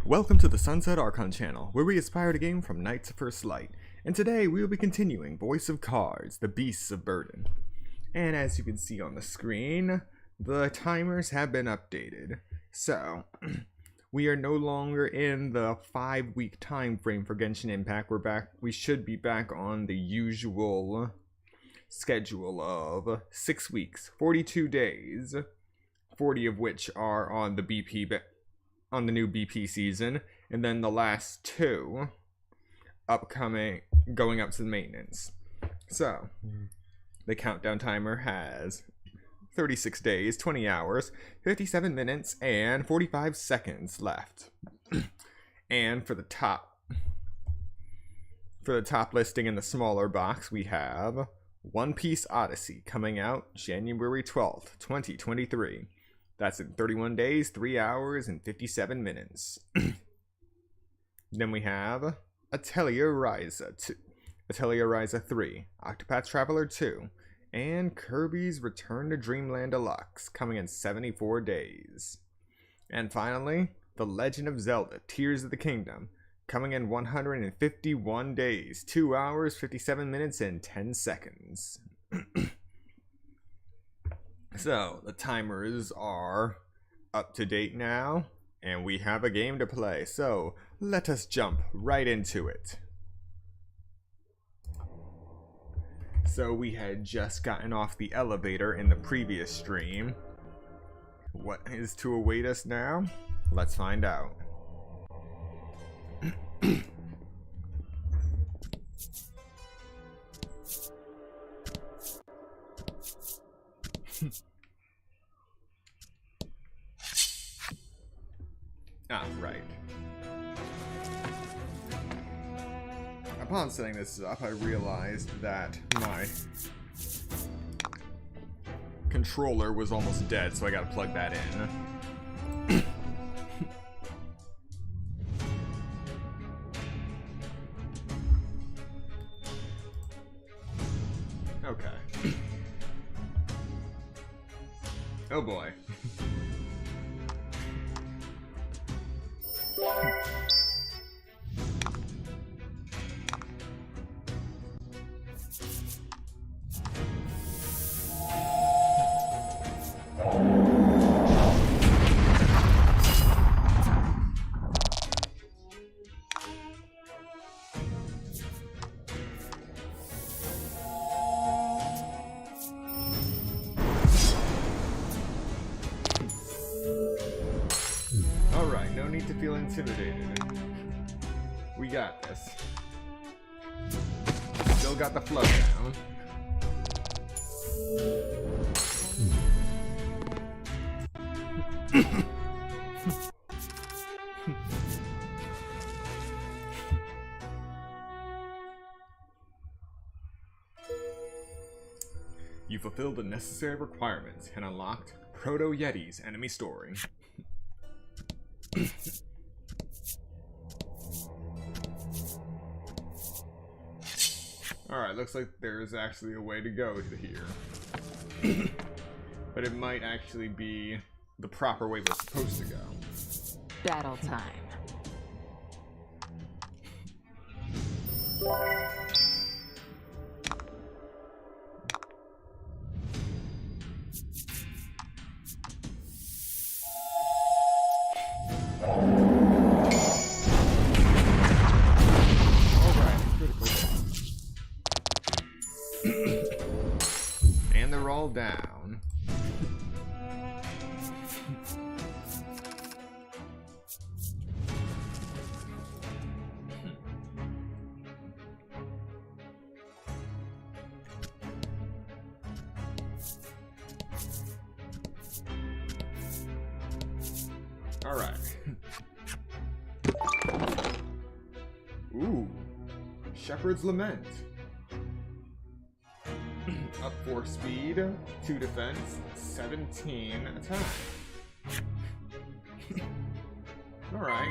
Welcome to the Sunset Archon channel, where we aspire to game from night to first light. And today we will be continuing Voice of Cards, the Beasts of Burden. And as you can see on the screen, the timers have been updated. So, we are no longer in the 5-week time frame for Genshin Impact. We should be back on the usual schedule of 6 weeks, 42 days, 40 of which are on the new BP season, and then the last 2 upcoming, going up to the maintenance. So, the countdown timer has 36 days, 20 hours, 57 minutes, and 45 seconds left. And for the top listing in the smaller box, we have One Piece Odyssey coming out January 12th, 2023. That's in 31 days, 3 hours, and 57 minutes. Then we have Atelier Ryza 3, Octopath Traveler 2, and Kirby's Return to Dreamland Deluxe coming in 74 days. And finally, The Legend of Zelda Tears of the Kingdom coming in 151 days, 2 hours, 57 minutes, and 10 seconds. So, the timers are up to date now, and we have a game to play, so let us jump right into it. So, we had just gotten off the elevator in the previous stream. What is to await us now? Let's find out. Right. Upon setting this up, I realized that my controller was almost dead, so I gotta plug that in. Okay. Oh boy. Alright, no need to feel intimidated. We got this. Still got the flow down. You fulfilled the necessary requirements and unlocked Proto Yeti's enemy story. Alright, looks like there's actually a way to go to here. But it might actually be the proper way we're supposed to go. Battle time. And they're all down. All right. Ooh, Shepherd's Lament. Up 4 speed, 2 defense, 17 attack. Alright.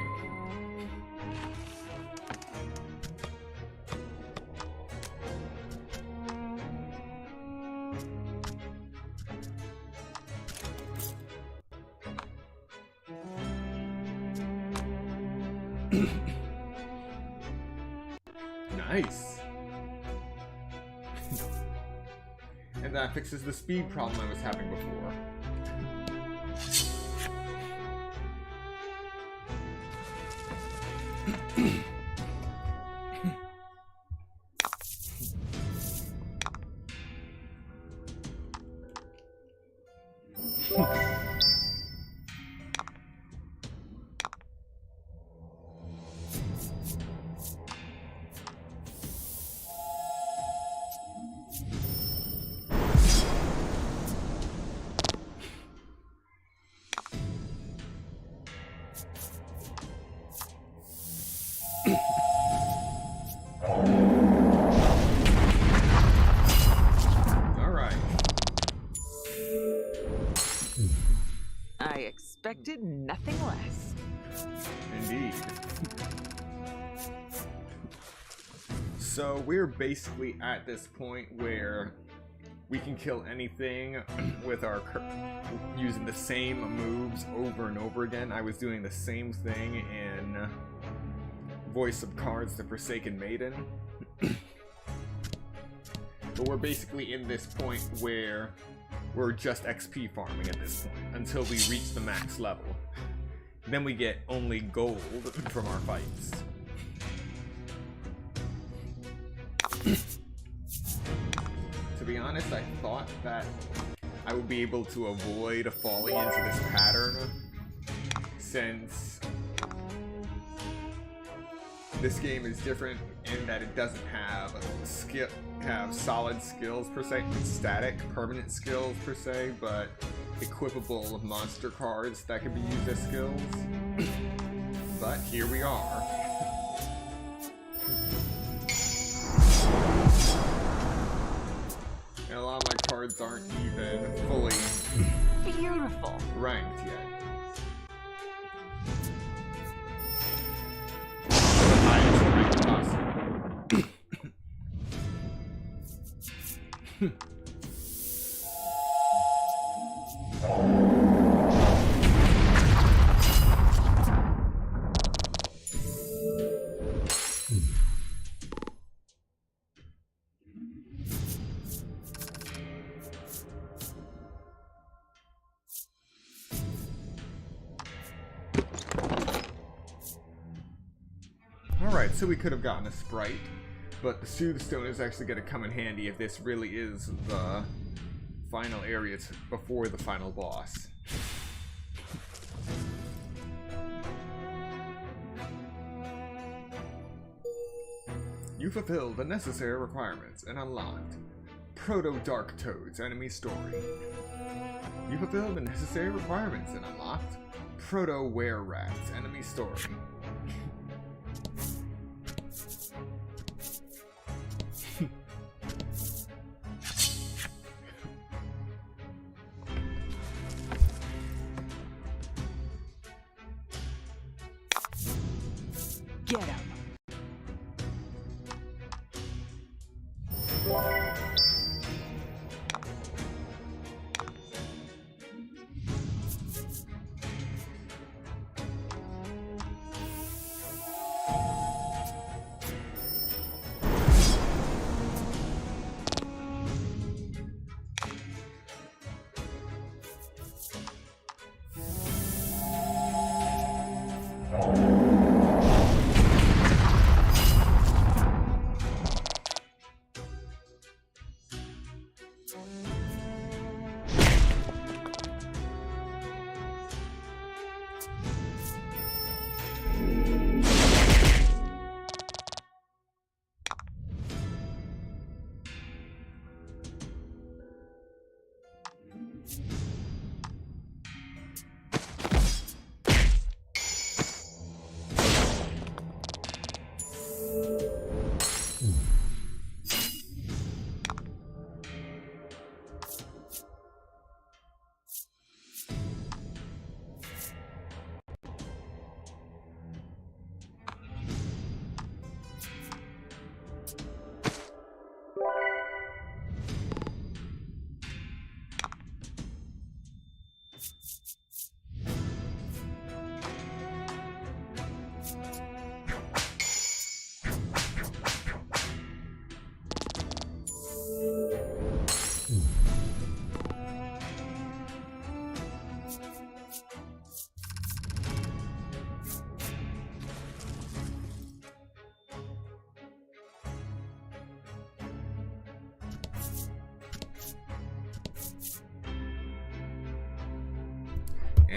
Nice. And that fixes the speed problem I was having before. Expected nothing less. Indeed. So we're basically at this point where we can kill anything with our using the same moves over and over again. I was doing the same thing in Voice of Cards, the Forsaken Maiden. But we're basically in this point where we're just XP farming at this point until we reach the max level. Then we get only gold from our fights. To be honest, I thought that I would be able to avoid falling into this pattern, since this game is different in that it doesn't have solid skills per se, static, permanent skills per se, but equipable monster cards that can be used as skills. But here we are. And a lot of my cards aren't even fully beautiful ranked yet. Alright, so we could have gotten a sprite, but the Soothstone is actually going to come in handy if this really is the final area before the final boss. You fulfilled the necessary requirements and unlocked Proto-Dark Toad's enemy story. You fulfilled the necessary requirements and unlocked Proto-Were-Rat's enemy story. Get him.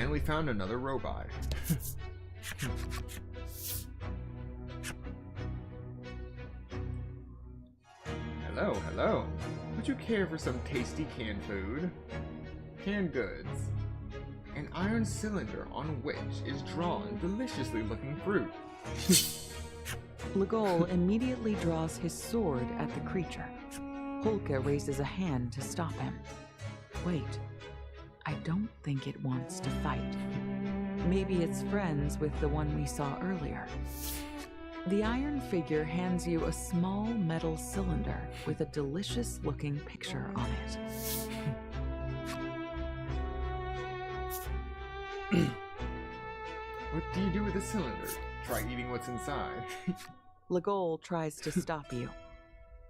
And we found another robot. Hello, hello. Would you care for some tasty canned food? Canned goods. An iron cylinder on which is drawn deliciously looking fruit. Legol immediately draws his sword at the creature. Polka raises a hand to stop him. Wait, I don't think it wants to fight. Maybe it's friends with the one we saw earlier. The iron figure hands you a small metal cylinder with a delicious-looking picture on it. What do you do with the cylinder? Try eating what's inside. Legol tries to stop you.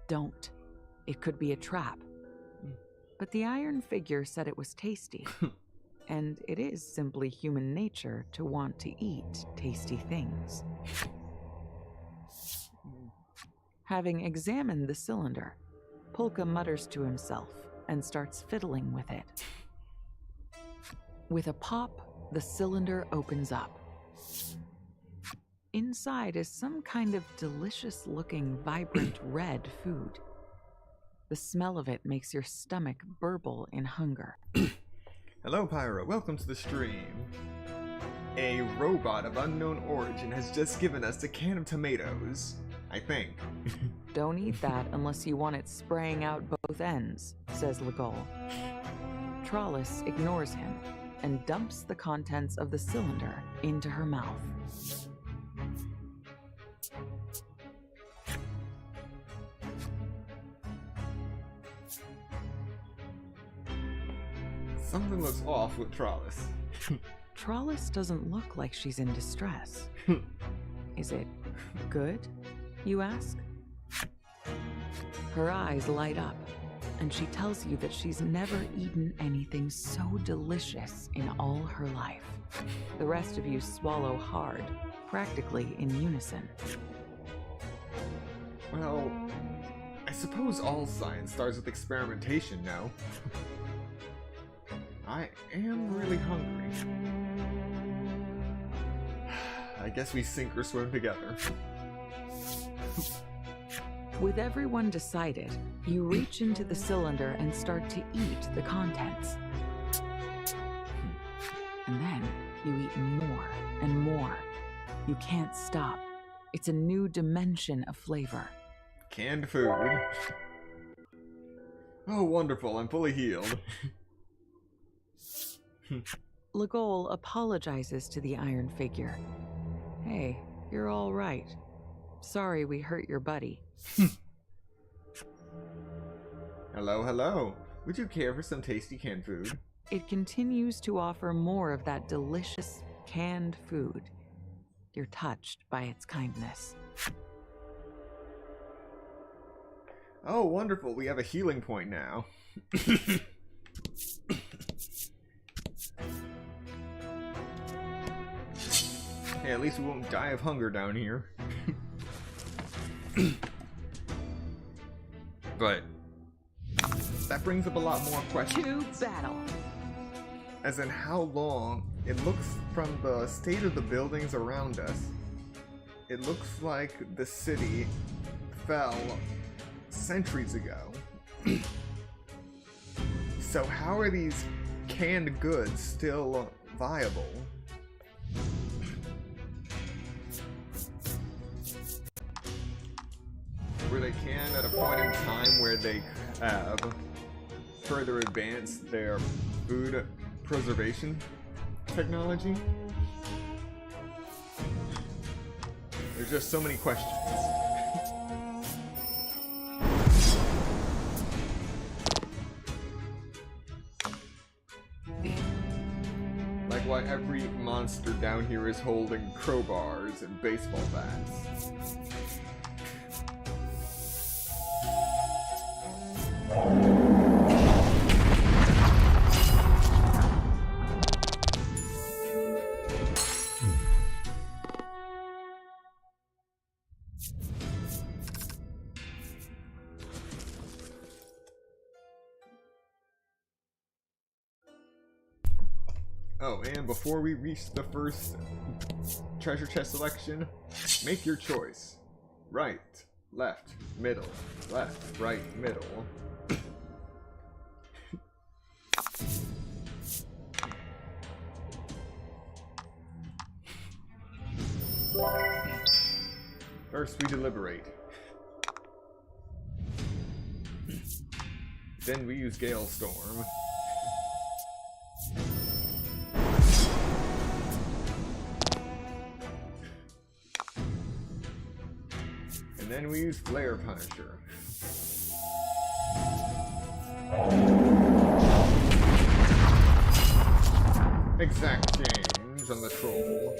Don't. It could be a trap. But the iron figure said it was tasty. And it is simply human nature to want to eat tasty things. Having examined the cylinder, Polka mutters to himself and starts fiddling with it. With a pop, the cylinder opens up. Inside is some kind of delicious-looking, vibrant red food. The smell of it makes your stomach burble in hunger. Hello, Pyro. Welcome to the stream. A robot of unknown origin has just given us a can of tomatoes. I think. Don't eat that unless you want it spraying out both ends, says Legol. Trollis ignores him and dumps the contents of the cylinder into her mouth. Something looks off with Trollis. Trollis doesn't look like she's in distress. Is it good, you ask? Her eyes light up, and she tells you that she's never eaten anything so delicious in all her life. The rest of you swallow hard, practically in unison. Well, I suppose all science starts with experimentation, no? I am really hungry. I guess we sink or swim together. With everyone decided, you reach into the cylinder and start to eat the contents. And then you eat more and more. You can't stop. It's a new dimension of flavor. Canned food. Oh, wonderful. I'm fully healed. Legol apologizes to the iron figure. Hey, you're all right. Sorry we hurt your buddy. Hello, hello. Would you care for some tasty canned food? It continues to offer more of that delicious canned food. You're touched by its kindness. Oh, wonderful. We have a healing point now. Hey, at least we won't die of hunger down here. But that brings up a lot more questions. To battle. As in how long it looks from the state of the buildings around us. It looks like the city fell centuries ago. So how are these canned goods still viable? Were they canned at a point in time where they have further advanced their food preservation technology? There's just so many questions. Like why every monster down here is holding crowbars and baseball bats. Oh, and before we reach the first treasure chest selection, make your choice. Right, left, middle, left, right, middle. First we deliberate. Then we use Gale Storm. And then we use Flare Punisher. Exact change on the troll.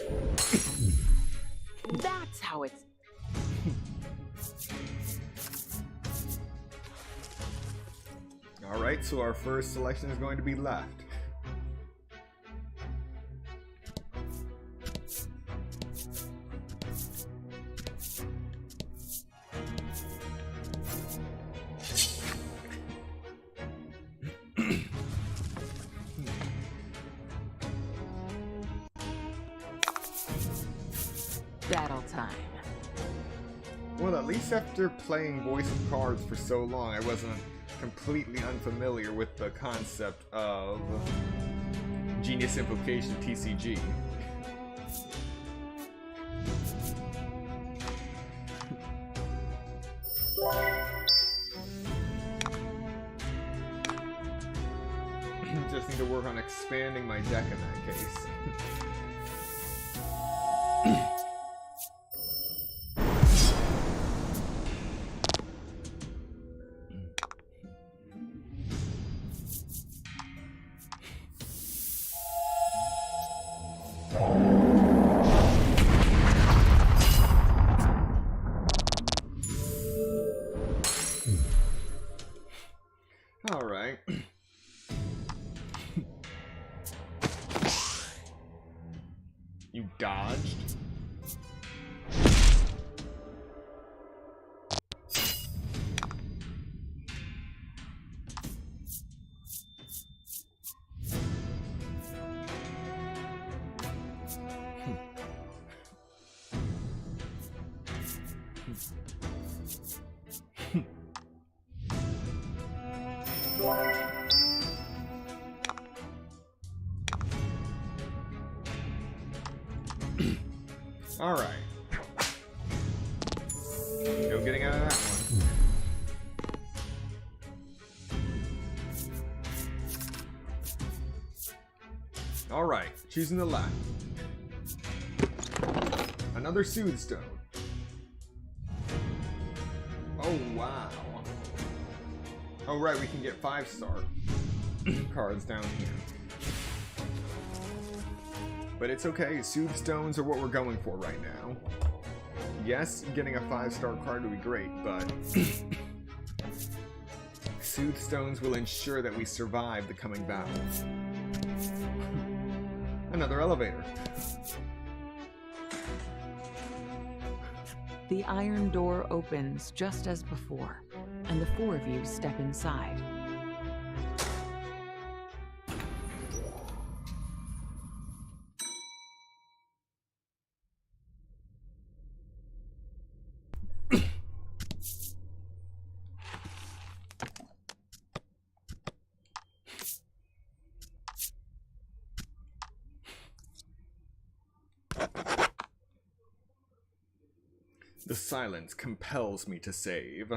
That's how it's... Alright, so our first selection is going to be left. Battle time. Well, at least after playing Voice of Cards for so long, I wasn't completely unfamiliar with the concept of Genius Implication TCG. Just need to work on expanding my deck in that case. Alright. You dodged? Alright. No getting out of that one. Alright, choosing the left. Another Soothe Stone. Oh, wow. Oh, right, we can get 5-star cards down here. But it's okay, Soothe Stones are what we're going for right now. Yes, getting a 5-star card would be great, but Soothe Stones will ensure that we survive the coming battle. Another elevator. The iron door opens just as before, and the four of you step inside. The silence compels me to save.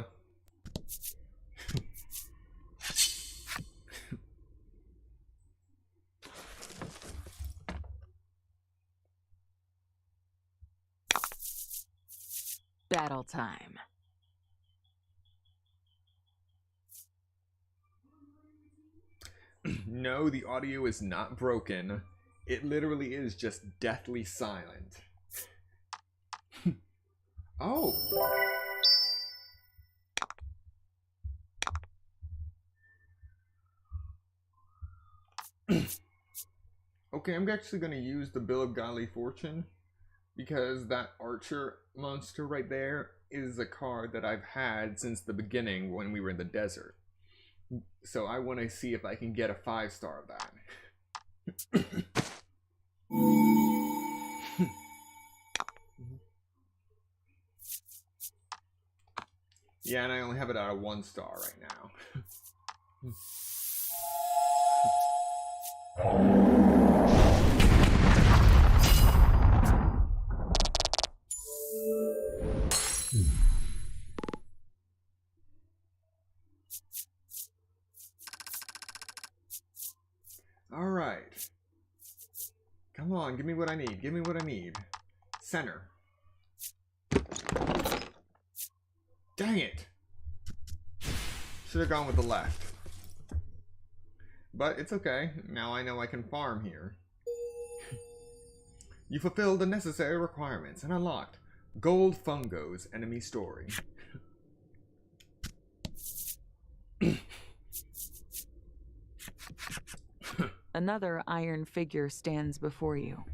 Battle time. No, the audio is not broken. It literally is just deathly silent. Oh! Okay, I'm actually going to use the Bill of Godly Fortune, because that Archer monster right there is a card that I've had since the beginning when we were in the desert. So I want to see if I can get a 5-star of that. Yeah, and I only have it out of 1 star right now. All right. Come on, give me what I need. Give me what I need. Center. Dang it! Should have gone with the left. But it's okay. Now I know I can farm here. You fulfilled the necessary requirements and unlocked Gold Fungo's enemy story. Another iron figure stands before you.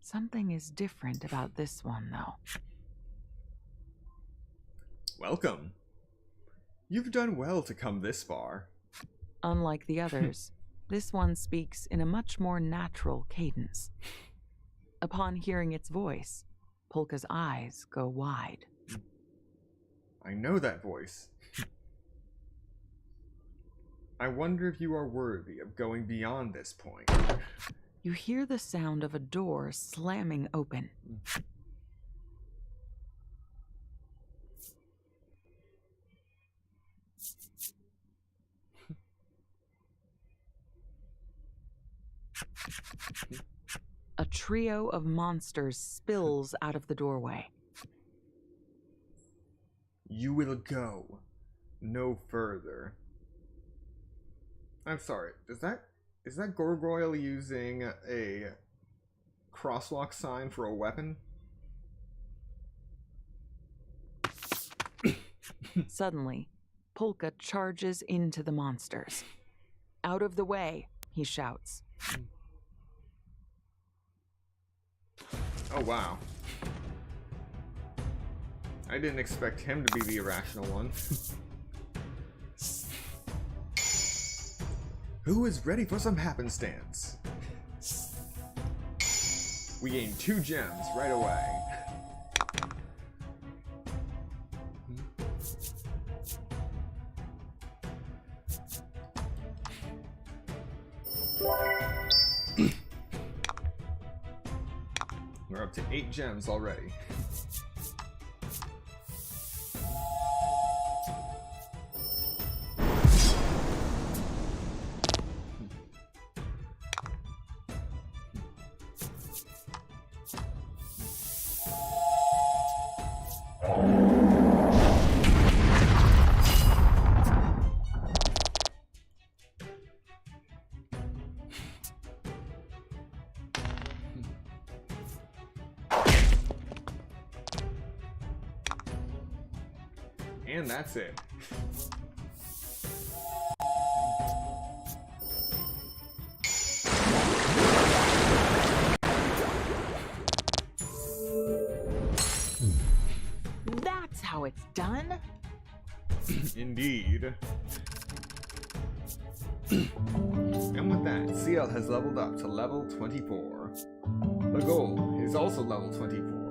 Something is different about this one, though. Welcome. You've done well to come this far. Unlike the others, this one speaks in a much more natural cadence. Upon hearing its voice, Polka's eyes go wide. I know that voice. I wonder if you are worthy of going beyond this point. You hear the sound of a door slamming open. A trio of monsters spills out of the doorway. You will go no further. I'm sorry, is that gargoyle using a crosswalk sign for a weapon? Suddenly, Polka charges into the monsters. Out of the way, he shouts. Oh wow. I didn't expect him to be the irrational one. Who is ready for some happenstance? We gain 2 gems right away. We're up to 8 gems already. And that's it. That's how it's done? Indeed. And with that, CL has leveled up to level 24. The goal is also level 24.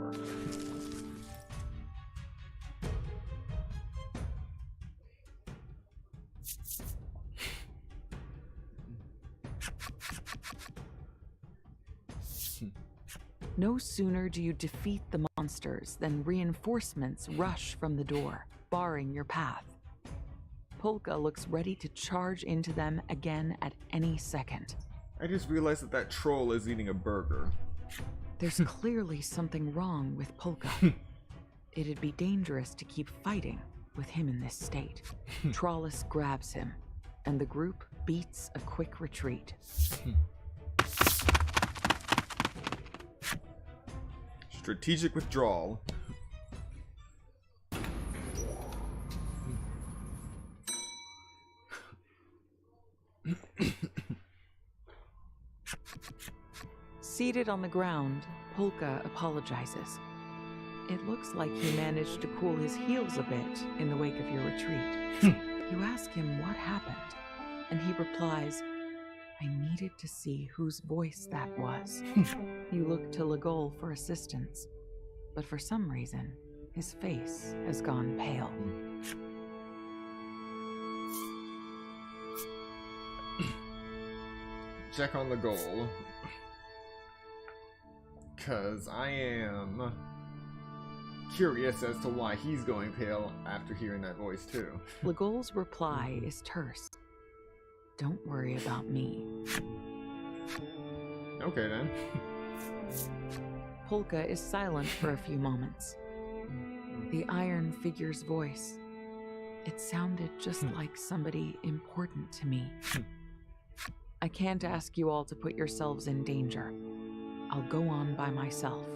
No sooner do you defeat the monsters than reinforcements rush from the door, barring your path. Polka looks ready to charge into them again at any second. I just realized that troll is eating a burger. There's clearly something wrong with Polka. It'd be dangerous to keep fighting with him in this state. Trollis grabs him, and the group beats a quick retreat. Strategic withdrawal. Seated on the ground, Polka apologizes. It looks like he managed to cool his heels a bit in the wake of your retreat. You ask him what happened, and he replies, I needed to see whose voice that was. You look to Legol for assistance, but for some reason, his face has gone pale. Check on the goal. Because I am curious as to why he's going pale after hearing that voice, too. Legol's reply is terse. Don't worry about me. Okay, then. Polka is silent for a few moments. The iron figure's voice. It sounded just like somebody important to me. I can't ask you all to put yourselves in danger. I'll go on by myself,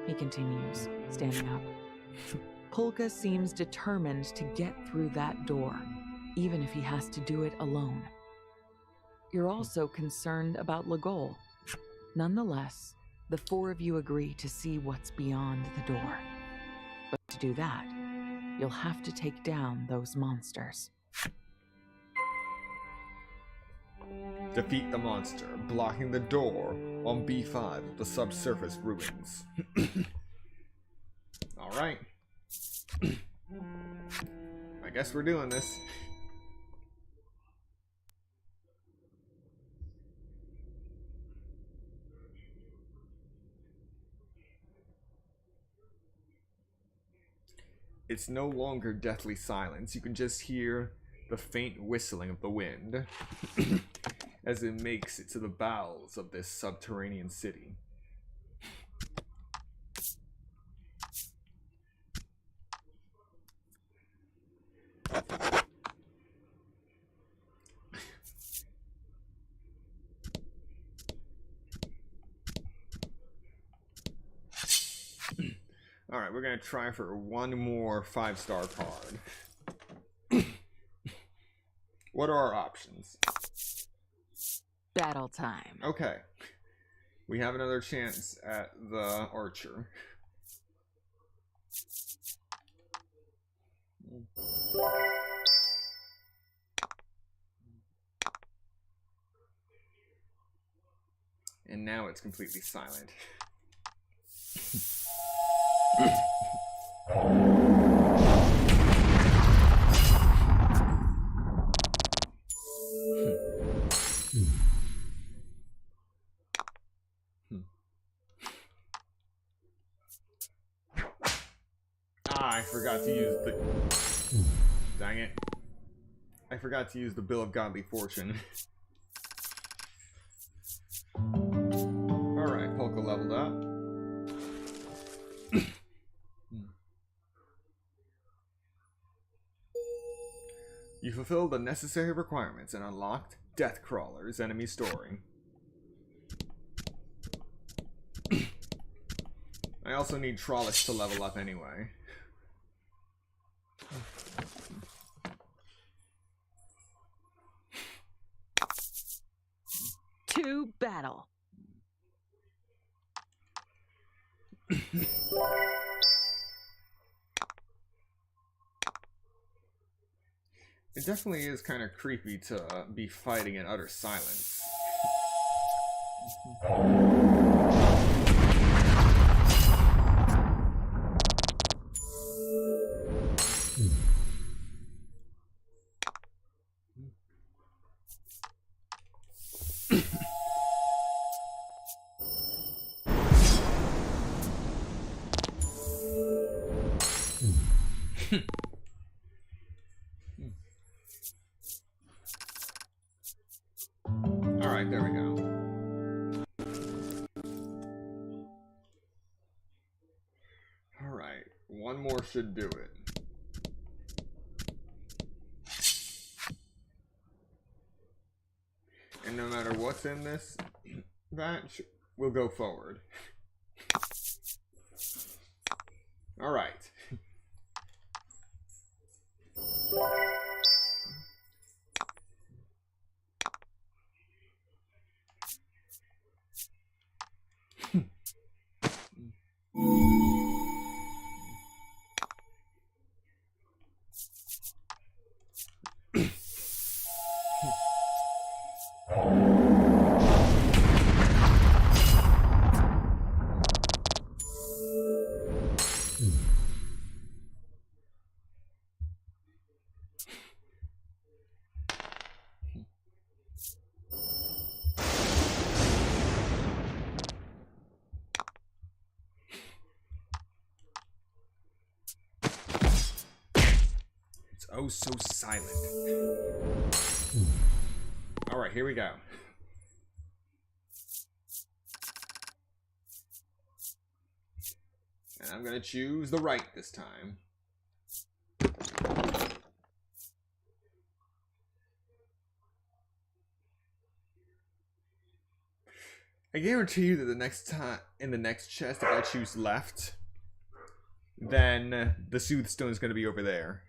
he continues, standing up. Polka seems determined to get through that door, even if he has to do it alone. You're also concerned about Legol. Nonetheless, the four of you agree to see what's beyond the door. But to do that, you'll have to take down those monsters. Defeat the monster, blocking the door on B5 of the subsurface ruins. Alright. I guess we're doing this. It's no longer deathly silence. You can just hear the faint whistling of the wind as it makes it to the bowels of this subterranean city. Alright, we're gonna try for one more 5-star card. What are our options? Battle time. Okay. We have another chance at the archer. And now it's completely silent. I forgot to use the... Dang it. I forgot to use the Bill of Godly Fortune. Alright, Polka leveled up. You fulfilled the necessary requirements and unlocked Death Crawler's enemy story. I also need Trollish to level up anyway. To battle. It definitely is kind of creepy to be fighting in utter silence. Alright, there we go. Alright, one more should do it. And no matter what's in this batch, we'll go forward. Alright. Oh, so silent. Alright, here we go. And I'm gonna choose the right this time. I guarantee you that the next time, in the next chest, if I choose left, then the Soothe Stone is gonna be over there.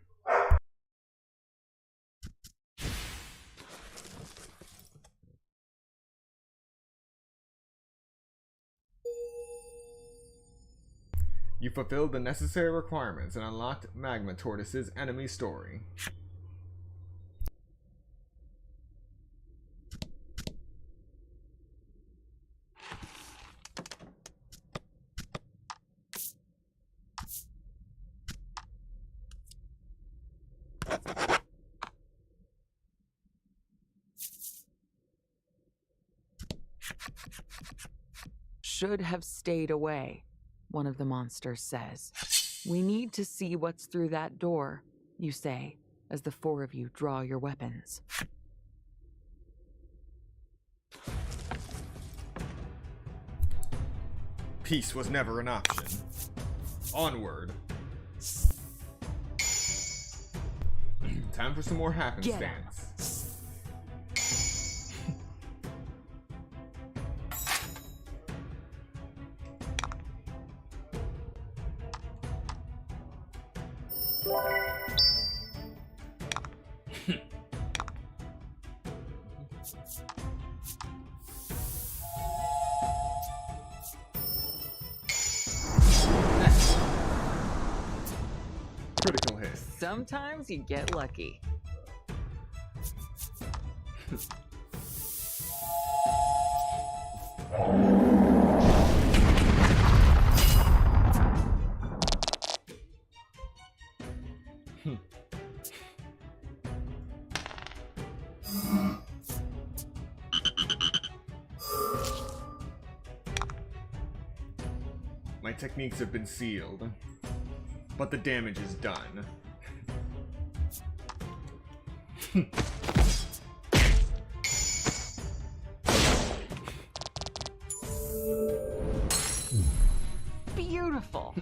You fulfilled the necessary requirements and unlocked Magma Tortoise's enemy story. Should have stayed away, one of the monsters says. We need to see what's through that door, you say, as the four of you draw your weapons. Peace was never an option. Onward. Time for some more happenstance. Critical hit. Sometimes you get lucky. My techniques have been sealed, but the damage is done. Beautiful.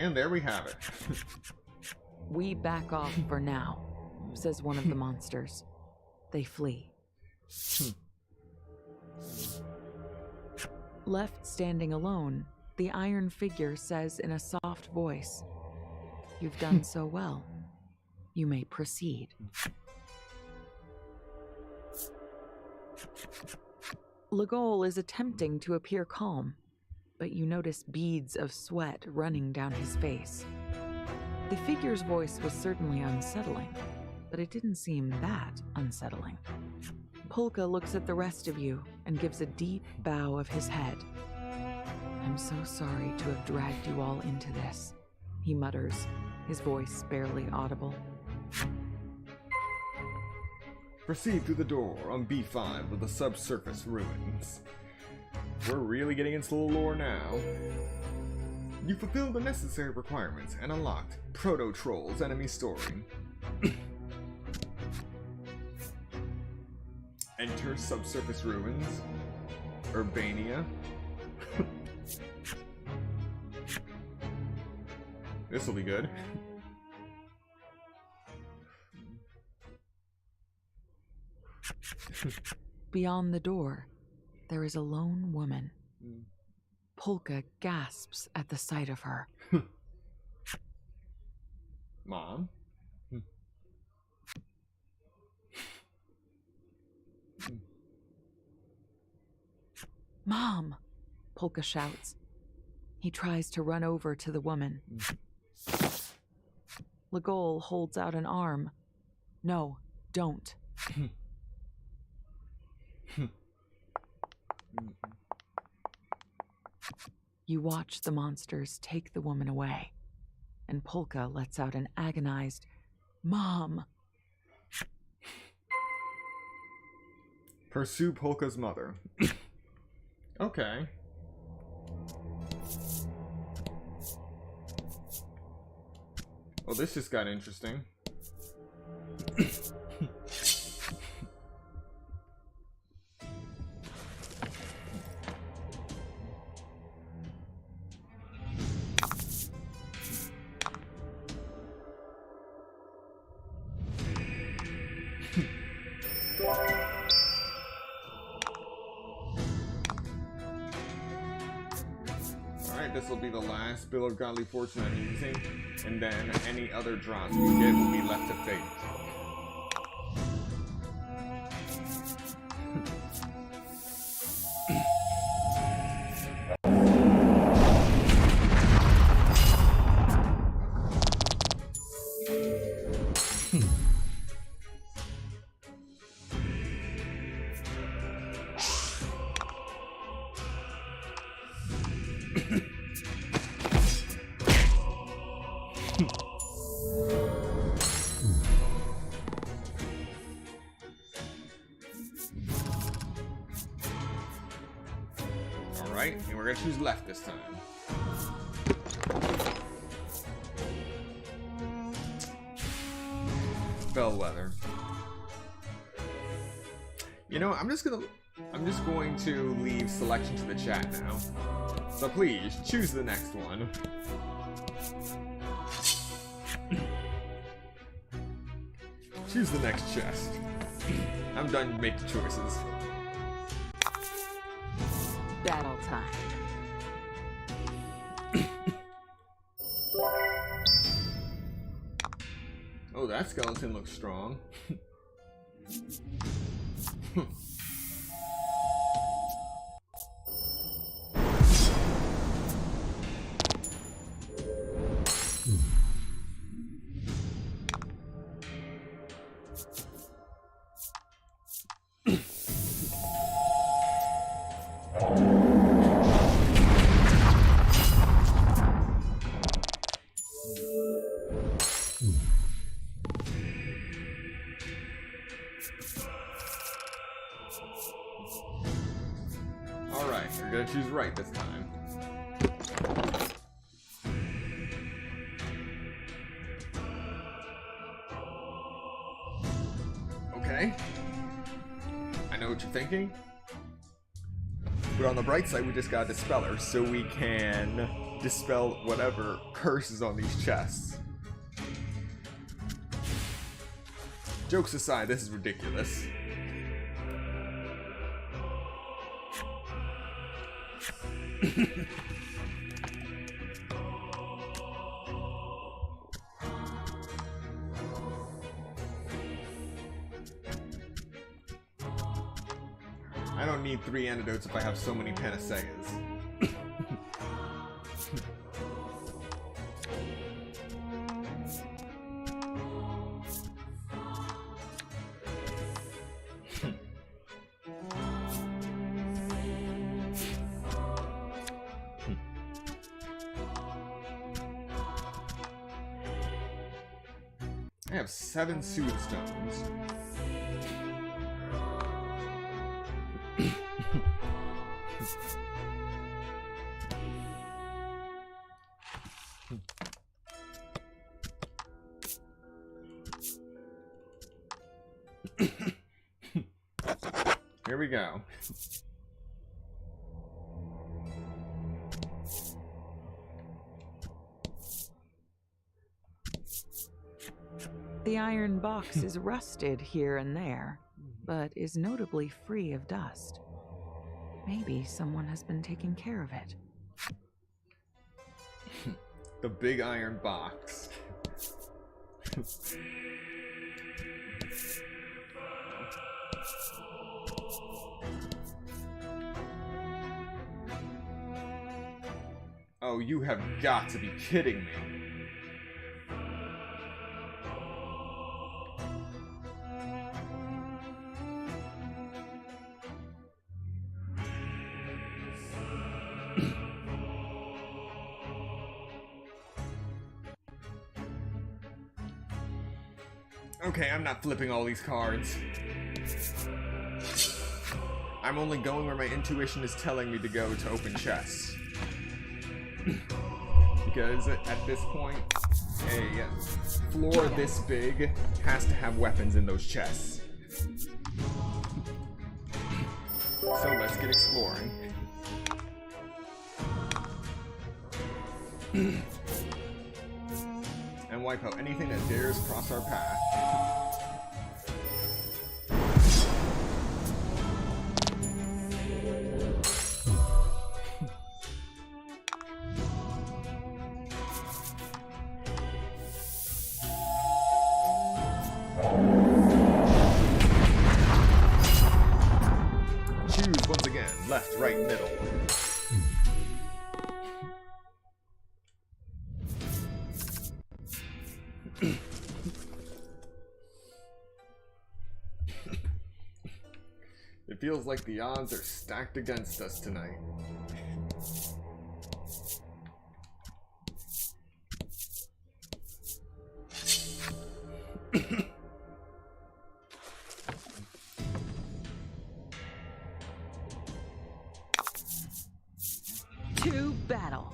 And there we have it. We back off for now, says one of the monsters. They flee. Left standing alone, the iron figure says in a soft voice, "You've done so well. You may proceed." Legol is attempting to appear calm, but you notice beads of sweat running down his face. The figure's voice was certainly unsettling, but it didn't seem that unsettling. Polka looks at the rest of you and gives a deep bow of his head. "I'm so sorry to have dragged you all into this," he mutters, his voice barely audible. Proceed through the door on B5 with the subsurface ruins. We're really getting into the lore now. You fulfilled the necessary requirements and unlocked Proto-Troll's enemy story. Enter subsurface ruins. Urbania. This'll be good. Beyond the door, there is a lone woman. Polka gasps at the sight of her. Mom? Mom! Polka shouts. He tries to run over to the woman. Legol holds out an arm. No, don't. You watch the monsters take the woman away, and Polka lets out an agonized, "Mom!" Pursue Polka's mother. Okay. Well, this just got interesting. Alright, this will be the last Bill of Godly Fortune I'm using, and then any other drops we get will be left to fate. Alright, and we're gonna choose left this time. Bellwether. You know, I'm just going to leave selection to the chat now. So please, choose the next one. Choose the next chest. I'm done making choices. Battle time. Oh, that skeleton looks strong. Alright, we're gonna choose right this time. Okay. I know what you're thinking. But on the bright side, we just got a Dispeller, so we can dispel whatever curse is on these chests. Jokes aside, this is ridiculous. I don't need 3 antidotes if I have so many panaceas. I have 7 Soothe Stones. Here we go. The iron box is rusted here and there, but is notably free of dust. Maybe someone has been taking care of it. The big iron box. Oh, you have got to be kidding me. Okay, I'm not flipping all these cards. I'm only going where my intuition is telling me to go to open chests. Because at this point, a floor this big has to have weapons in those chests. So let's get exploring. And wipe out anything that dares cross our path. Choose once again, left, right, middle. It feels like the odds are stacked against us tonight. To battle.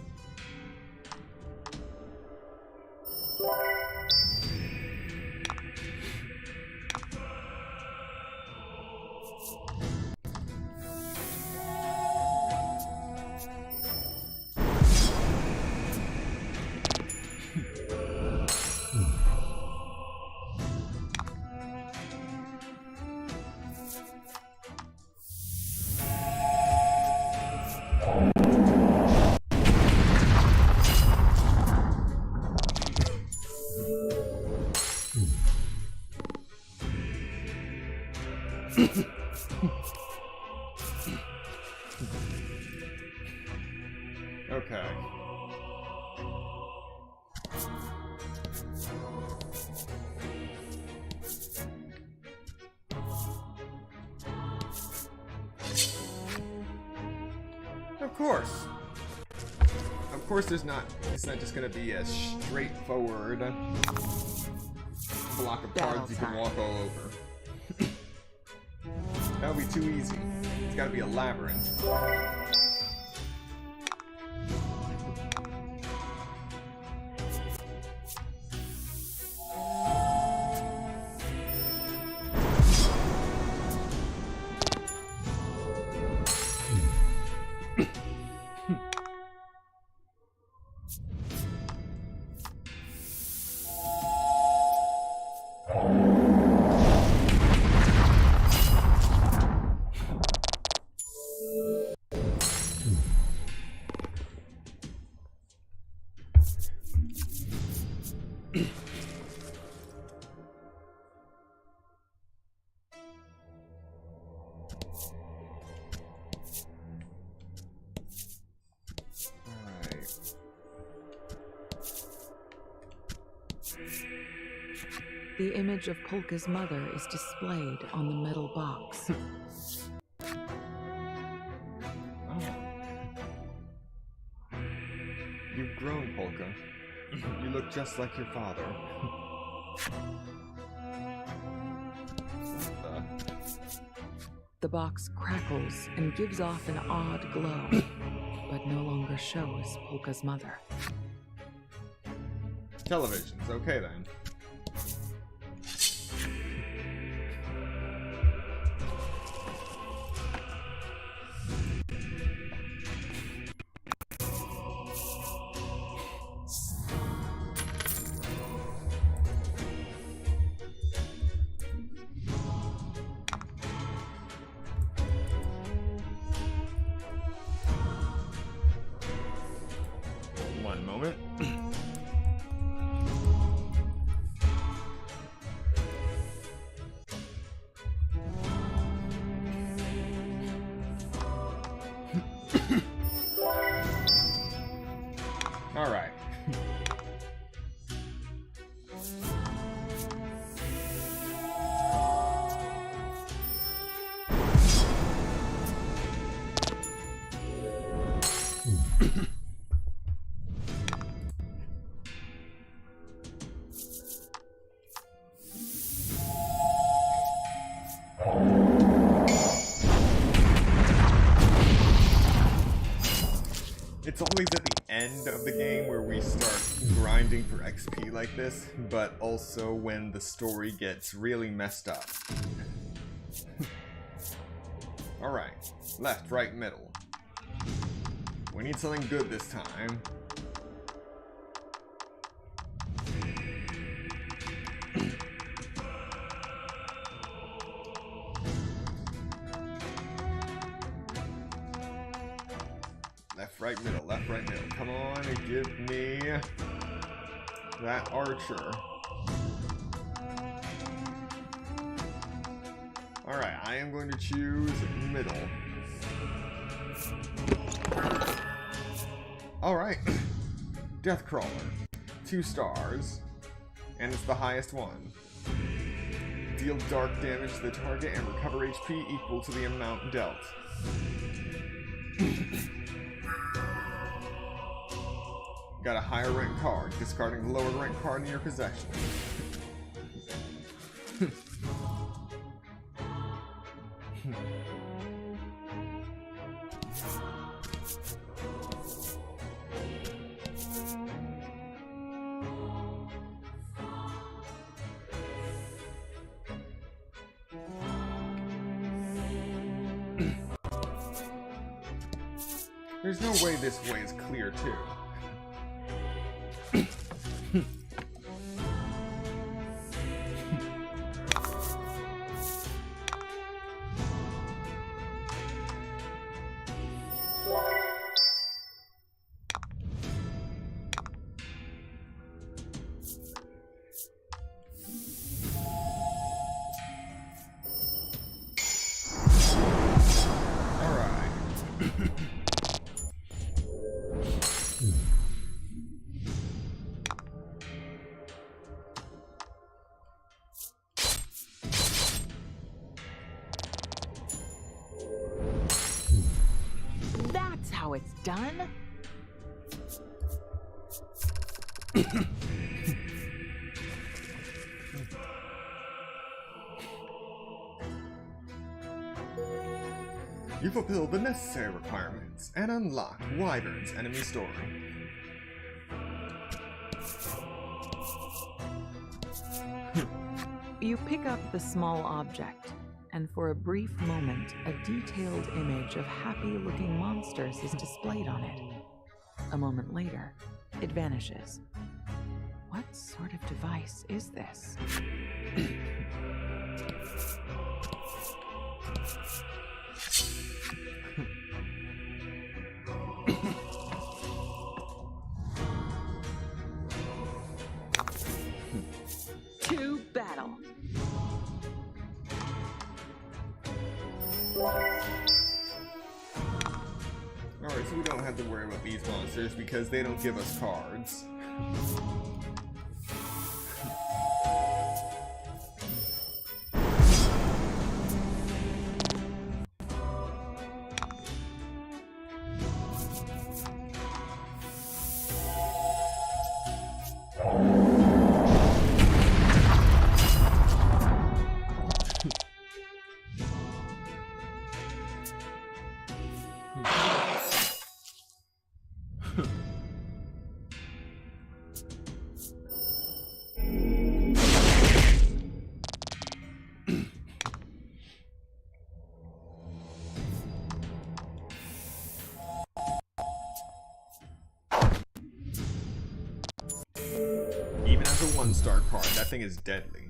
Okay. Of course it's not just gonna be a straightforward block of cards you can walk all over. That would be too easy. It's gotta be a labyrinth. The image of Polka's mother is displayed on the metal box. You've grown, Polka. You look just like your father. What the? The box crackles and gives off an odd glow, but no longer shows Polka's mother. Televisions, okay then. It's always at the end of the game where we start grinding for XP like this, but also when the story gets really messed up. Alright, left, right, middle. We need something good this time. Left, right, middle, left, right, middle. Come on and give me that archer. Alright, I am going to choose middle. Alright. Deathcrawler. 2 stars. And it's the highest one. Deal dark damage to the target and recover HP equal to the amount dealt. Got a higher rank card, discarding the lower rank card in your possession. There's no way this way is clear, too. That's how it's done. You fulfill the necessary requirements and unlock Wyvern's enemy story. You pick up the small object, and for a brief moment, a detailed image of happy-looking monsters is displayed on it. A moment later, it vanishes. What sort of device is this? To battle. Alright, so we don't have to worry about these monsters because they don't give us cards. Even as a 1-star card, that thing is deadly.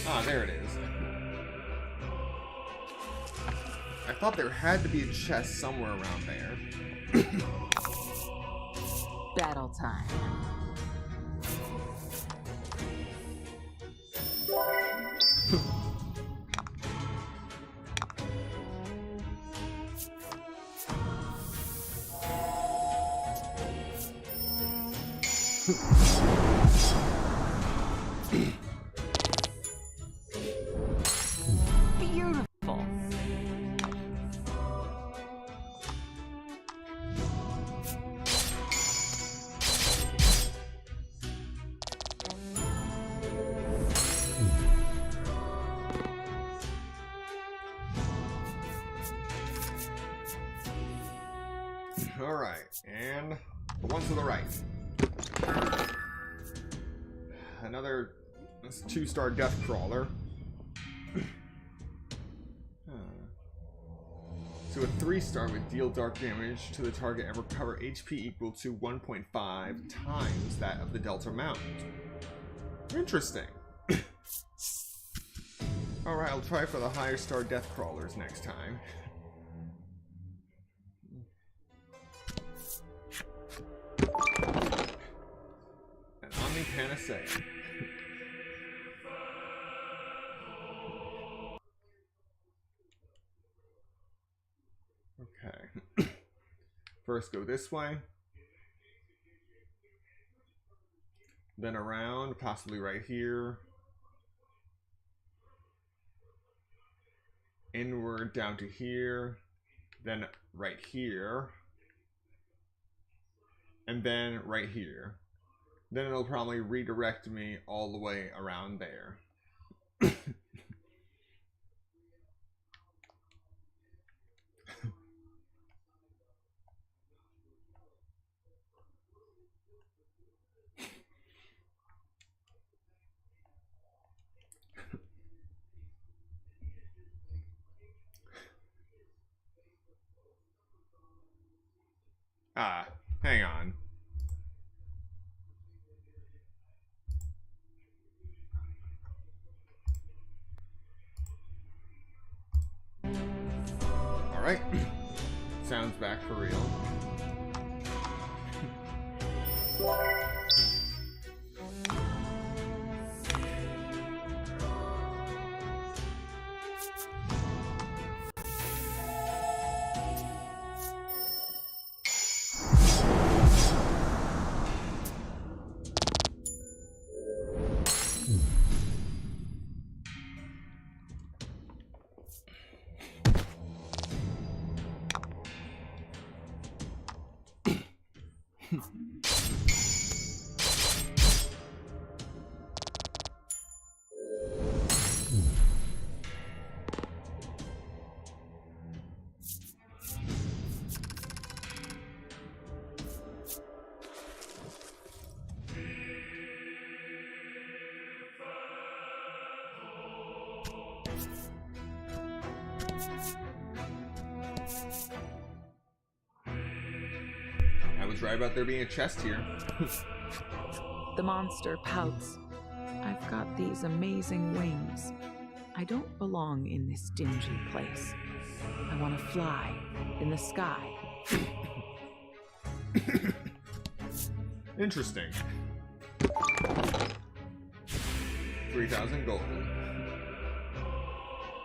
Ah, there it is. I thought there had to be a chest somewhere around there. Battle time. Beautiful. Alright, and the one to the right. Another 2-star death crawler. So a 3-star would deal dark damage to the target and recover HP equal to 1.5 times that of the Delta mount. Interesting. Alright, I'll try for the higher star death crawlers next time. An Omni Panacea. Okay. First go this way. Then around, possibly right here. Inward down to here. Then right here. And then right here. Then it'll probably redirect me all the way around there. Ah, hang on. Alright. Sounds back for real. I was right about there being a chest here. The monster pouts. I've got these amazing wings. I don't belong in this dingy place. I want to fly in the sky. Interesting. 3,000 gold.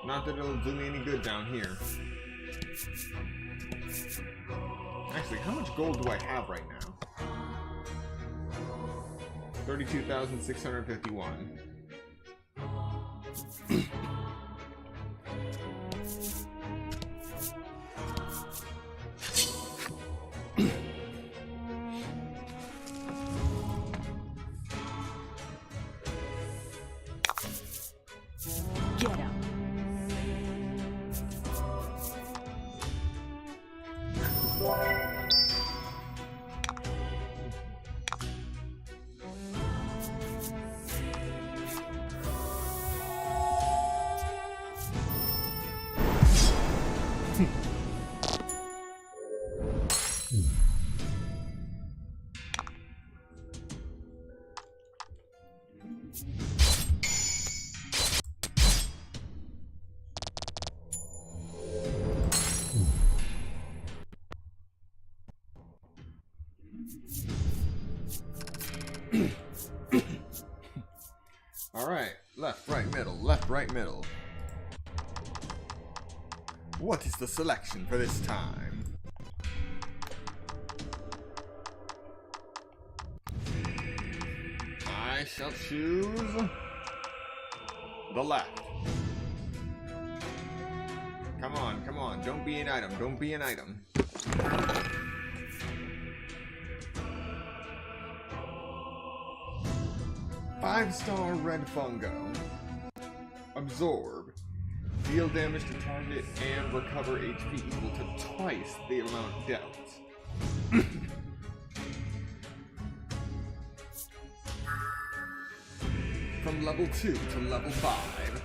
Not that it'll do me any good down here. Actually, how much gold do I have right now? 32,651. Get him. Alright, left, right, middle, left, right, middle. What is the selection for this time? I shall choose the left. Come on, don't be an item, don't be an item. Five-star red fungo. Absorb. Deal damage to target and recover HP equal to twice the amount dealt. From level 2 to level 5.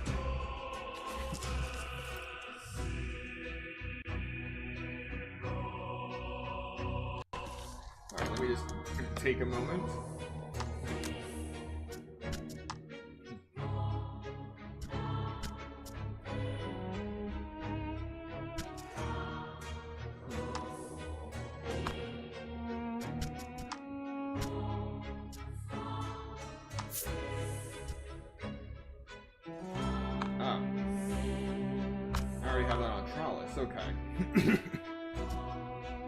Alright, let me just take a moment. I already have that on Trollis, okay.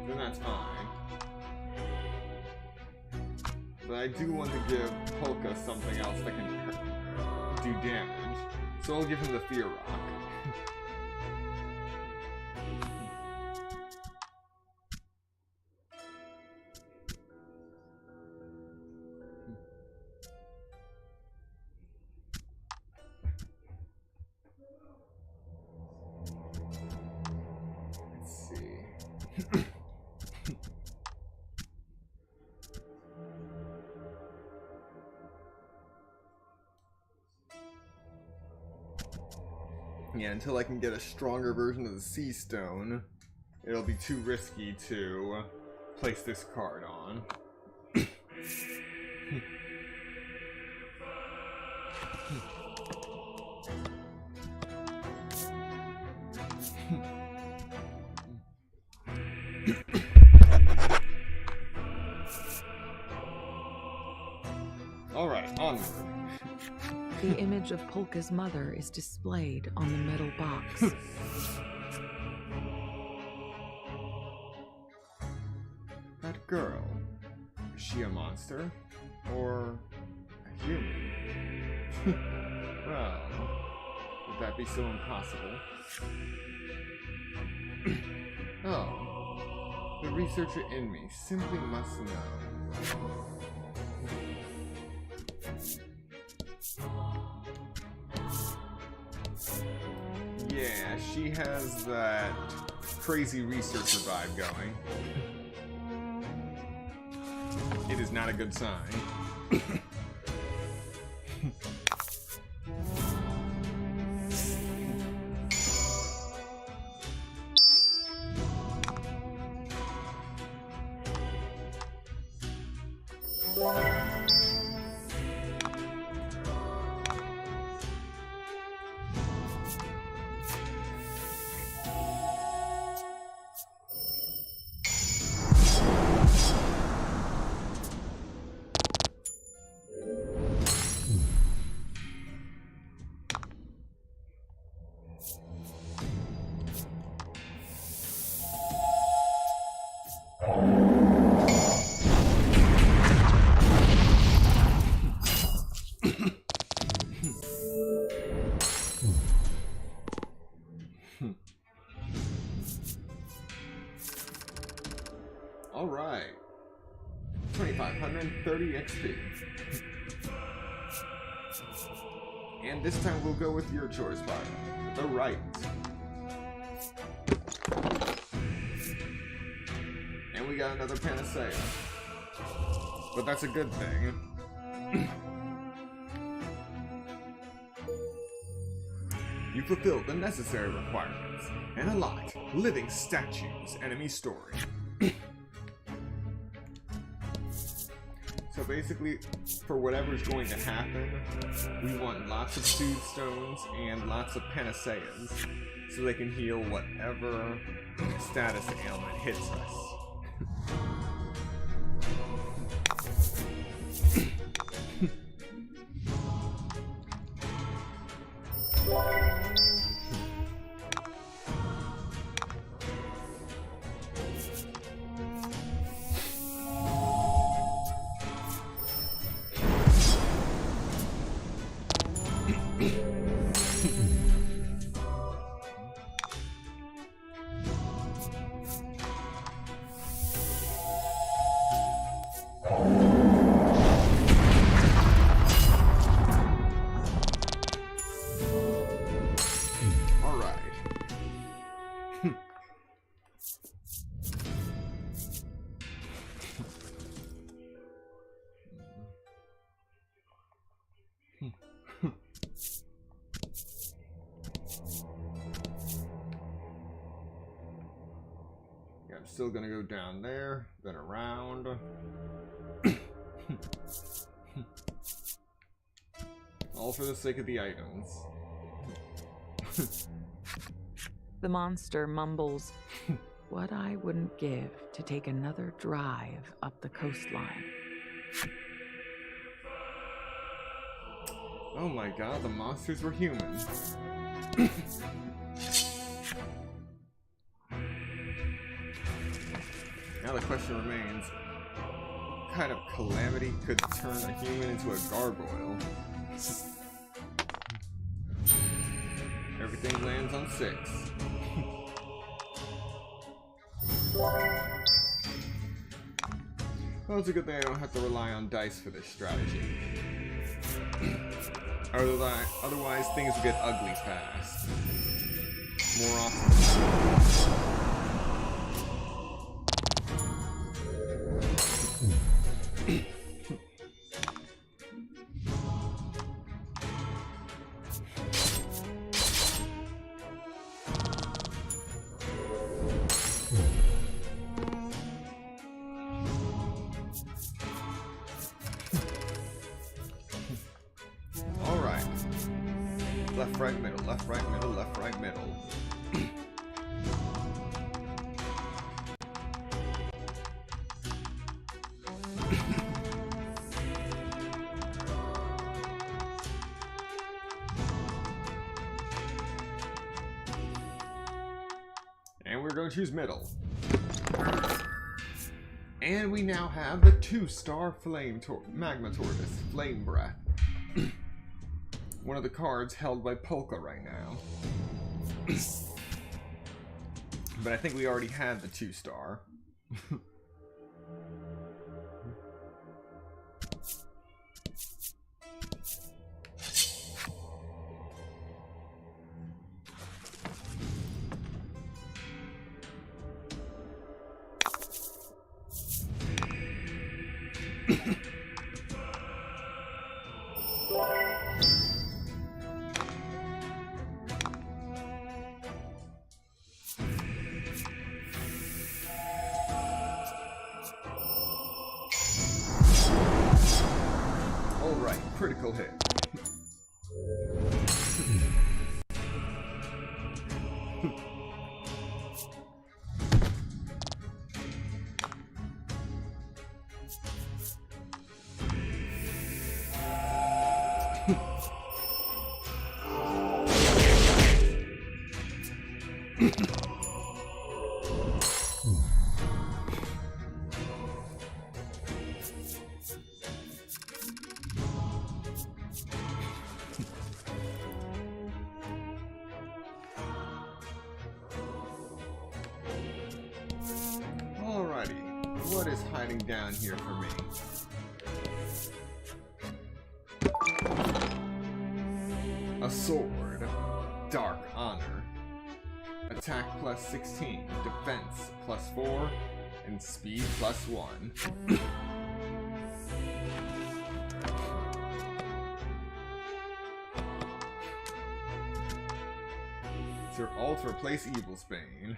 Then that's fine. But I do want to give Polka something else that can do damage. So I'll give him the Fear Rock. Yeah, until I can get a stronger version of the Sea Stone, it'll be too risky to place this card on. Alright, onward. The image of Polka's mother is displayed on the metal box. That girl, is she a monster? Or a human? Well, would that be so impossible? Oh, the researcher in me simply must know. Yeah, she has that crazy researcher vibe going. It is not a good sign. Alright. 2,530 XP. And this time we'll go with your choice, Barbara. The right. And we got another Panacea. But that's a good thing. You fulfilled the necessary requirements and unlocked living statues enemy story. So basically, for whatever's going to happen, we want lots of Soothe Stones and lots of Panaceas, so they can heal whatever status ailment hits us. Alright. Yeah, I'm still gonna go down there, then around. All for the sake of the items. The monster mumbles, "What I wouldn't give to take another drive up the coastline." Oh my god, the monsters were humans. Now the question remains, what kind of calamity could turn a human into a gargoyle? Everything lands on 6. Well, it's a good thing I don't have to rely on dice for this strategy. Otherwise, things will get ugly fast. More often. Left, right, middle, left, right, middle, left, right, middle. And we're going to choose middle. And we now have the 2-star magma tortoise, flame breath. One of the cards held by Polka right now. But I think we already had the 2-star. Alright, critical hit. What is hiding down here for me? A sword. Dark honor. Attack plus 16. Defense plus 4. And speed plus 1. It's your alt to replace Evil's Bane.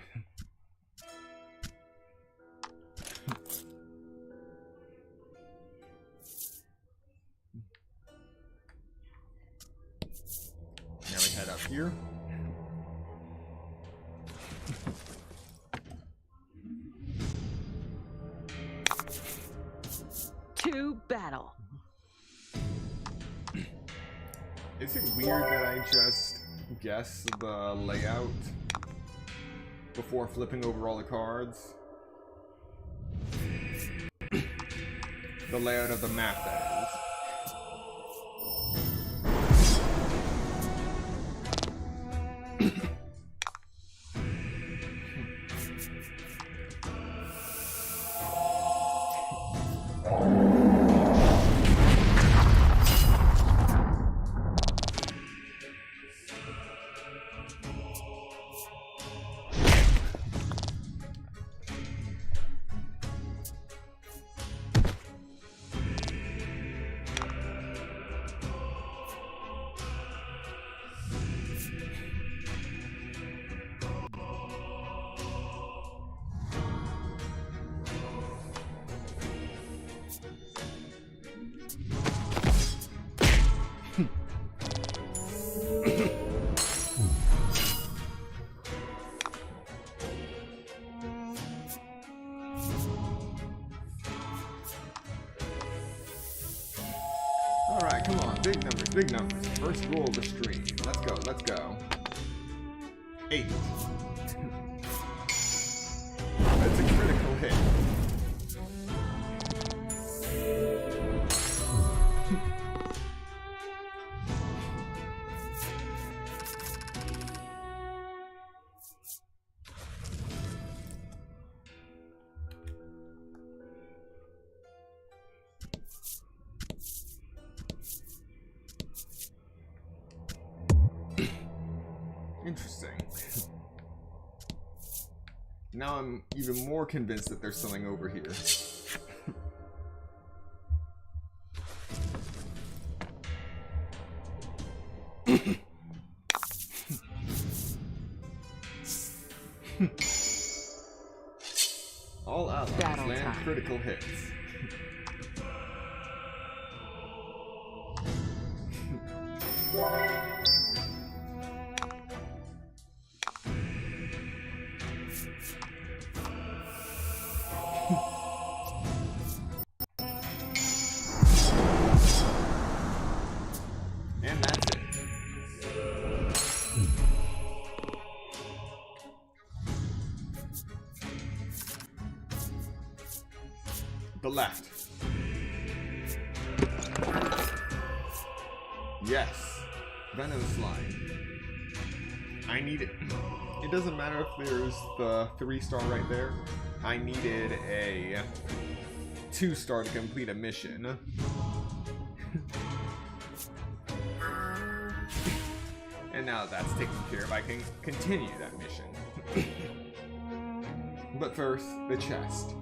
Now we head up here. To battle. Is it weird that I just guess the layout before flipping over all the cards? The layout of the map, that is. Alright, come on. Big numbers, big numbers. First roll of the stream. Let's go, let's go. 8. That's a critical hit. Interesting. Now I'm even more convinced that there's something over here. All allies land critical hits. And that's it. The left. Yes. Venomous line. I need it. It doesn't matter if there's the 3-star right there. I needed a 2-star to complete a mission. And now that's taken care of, I can continue that mission. But first, the chest.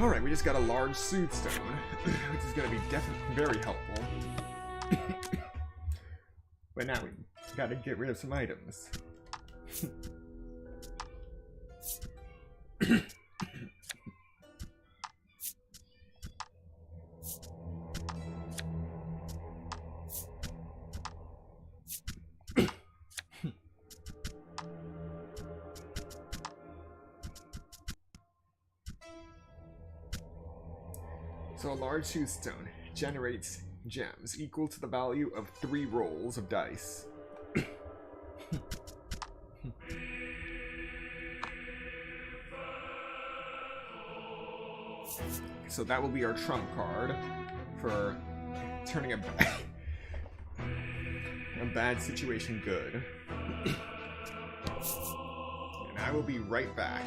Alright, we just got a large Soothe-Stone, which is going to be definitely very helpful. But now we gotta get rid of some items. So a large Soothe-Stone generates gems equal to the value of 3 rolls of dice. So that will be our trump card for turning a bad situation good. And I will be right back.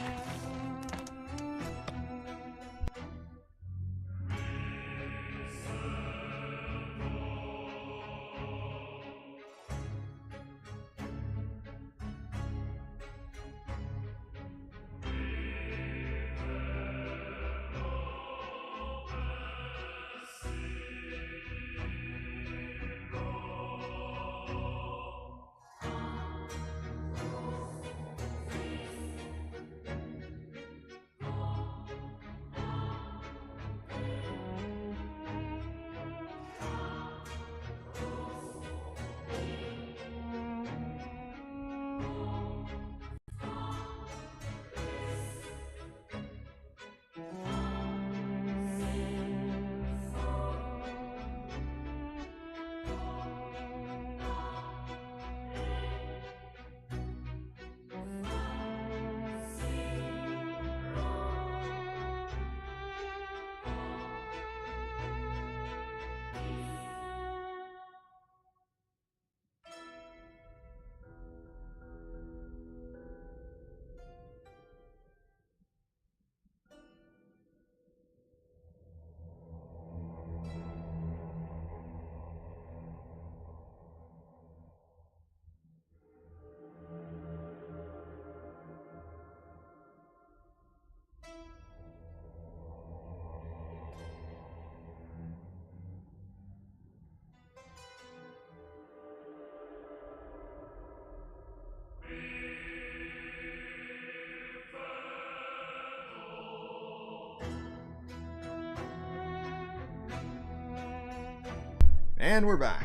And we're back.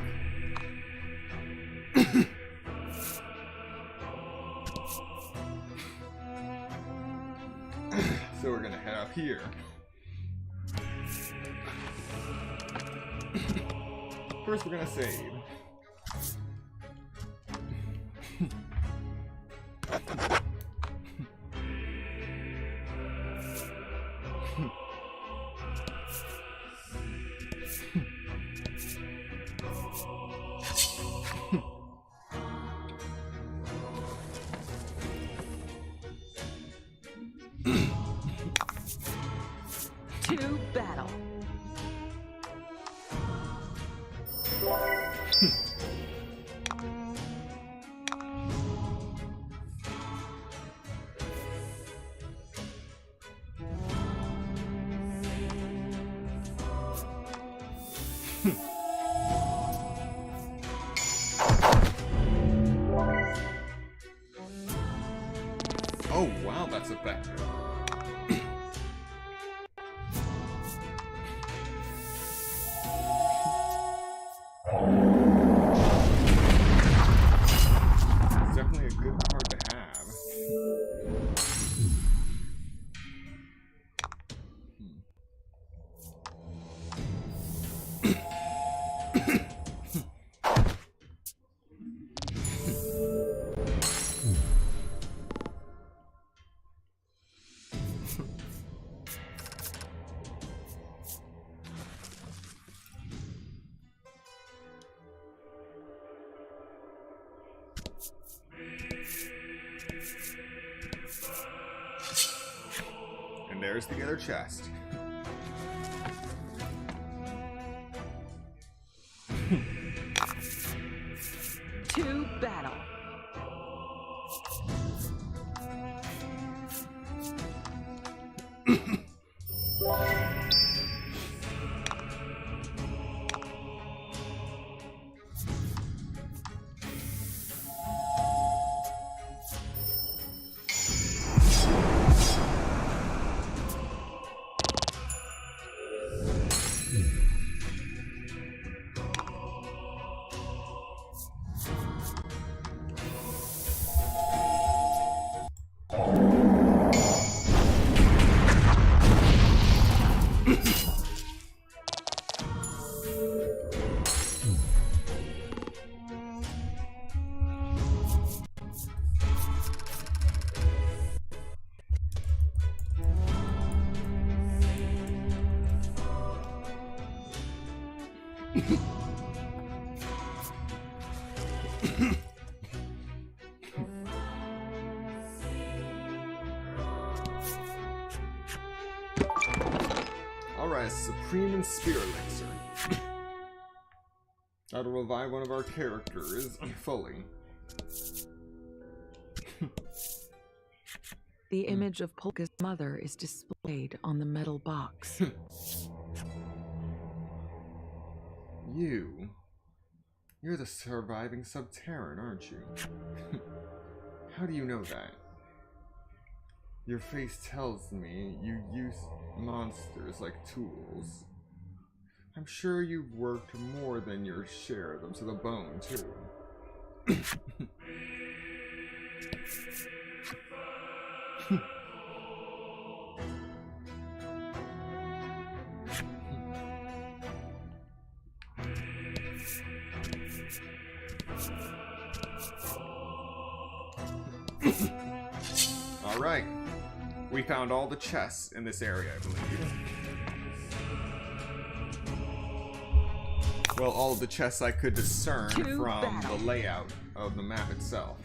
So we're gonna head up here. First, we're gonna save. To battle. Oh wow, that's effective. It's definitely a good card to have. And there's the other chest. To battle. Alright, Supreme and Spear Elixir. That'll revive one of our characters fully. The image of Polka's mother is displayed on the metal box. You're the surviving Subterran, aren't you? How do you know that? Your face tells me you use monsters like tools. I'm sure you've worked more than your share of them to the bone, too. Alright. We found all the chests in this area, I believe. Well, all of the chests I could discern from the layout of the map itself.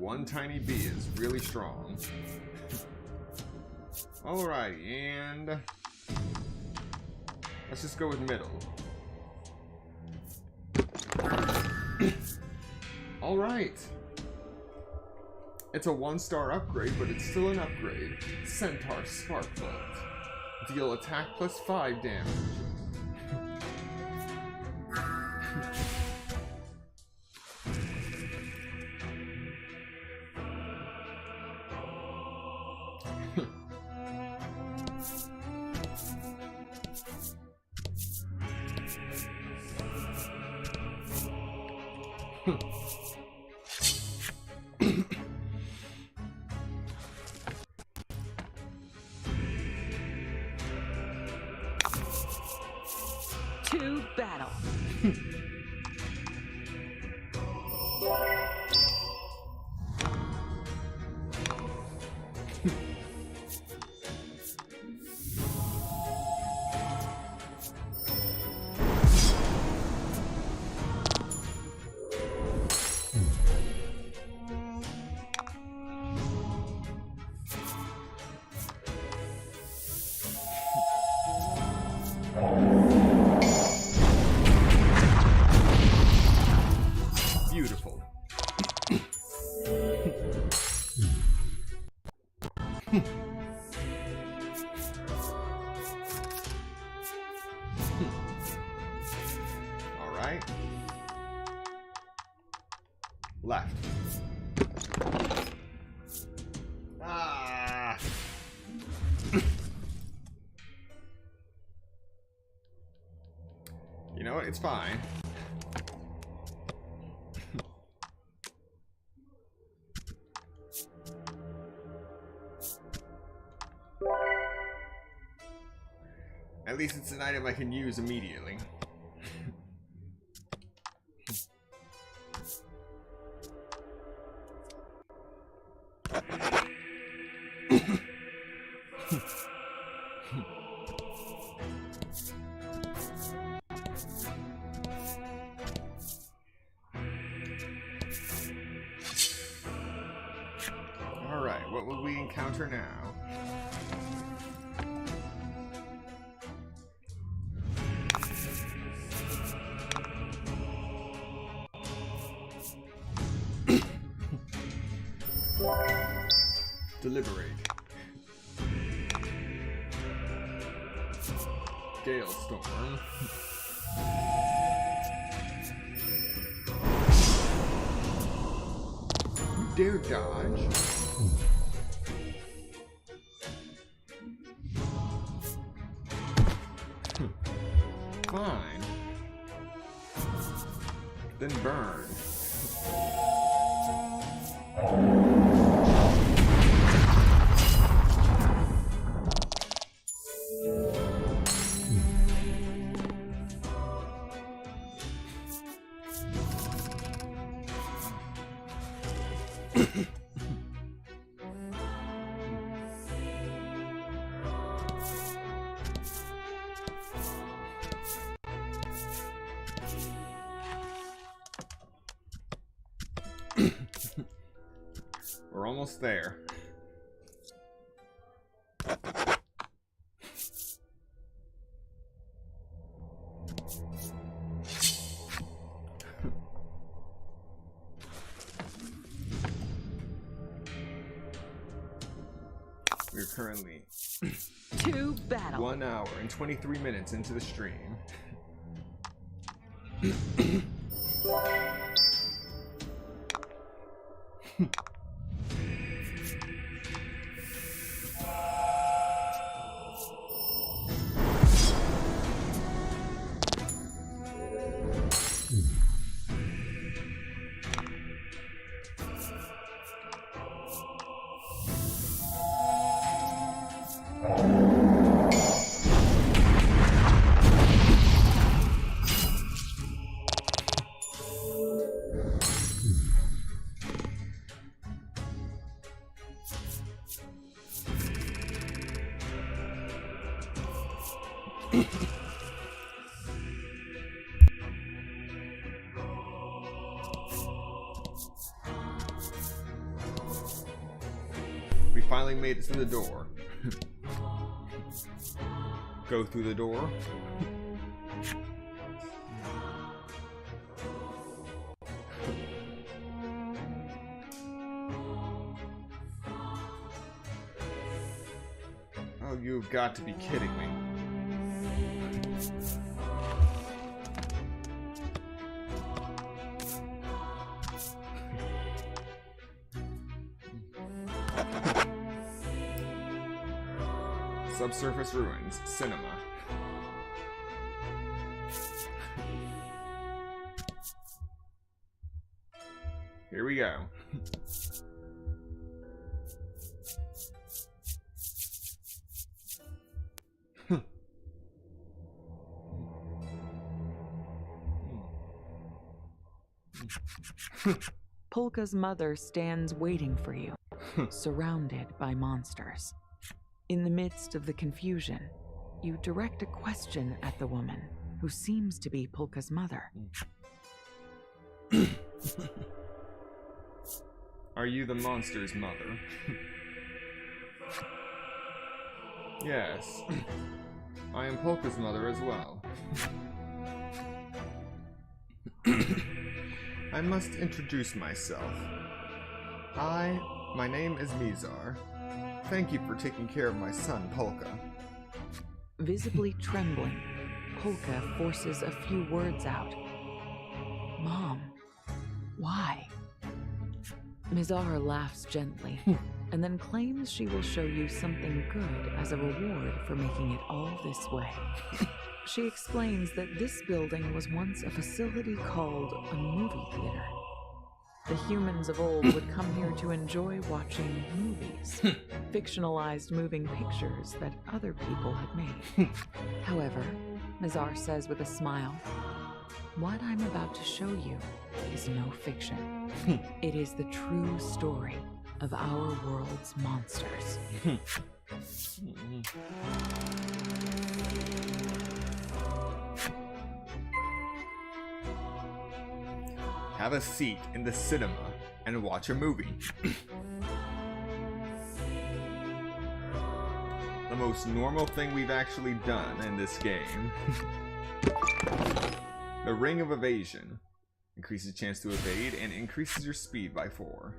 one tiny bee is really strong. Alrighty, and let's just go with middle. Alright. It's a 1-star upgrade, but it's still an upgrade. Centaur Spark Bolt. Deal attack plus 5 damage. To battle. Beautiful. All right. Left. Ah. You know what? It's fine. At least it's an item I can use immediately. Alright, what will we encounter now? Deliberate. Gale Storm. You dare dodge? Fine. Then burn. We're almost there. We're currently To battle. 1 hour and 23 minutes into the stream. to the door. Go through the door. Oh, you've got to be kidding me. Subsurface ruins, cinema. Here we go. Polka's mother stands waiting for you, surrounded by monsters. In the midst of the confusion, you direct a question at the woman, who seems to be Polka's mother. Are you the monster's mother? Yes. I am Polka's mother as well. I must introduce myself. My name is Mizar. Thank you for taking care of my son, Polka. Visibly trembling, Polka forces a few words out. Mom, why? Mizar laughs gently, and then claims she will show you something good as a reward for making it all this way. She explains that this building was once a facility called a movie theater. The humans of old would come here to enjoy watching movies, fictionalized moving pictures that other people had made. However, Mizar says with a smile, what I'm about to show you is no fiction. It is the true story of our world's monsters. Have a seat in the cinema and watch a movie. The most normal thing we've actually done in this game. The Ring of Evasion. Increases chance to evade and increases your speed by 4.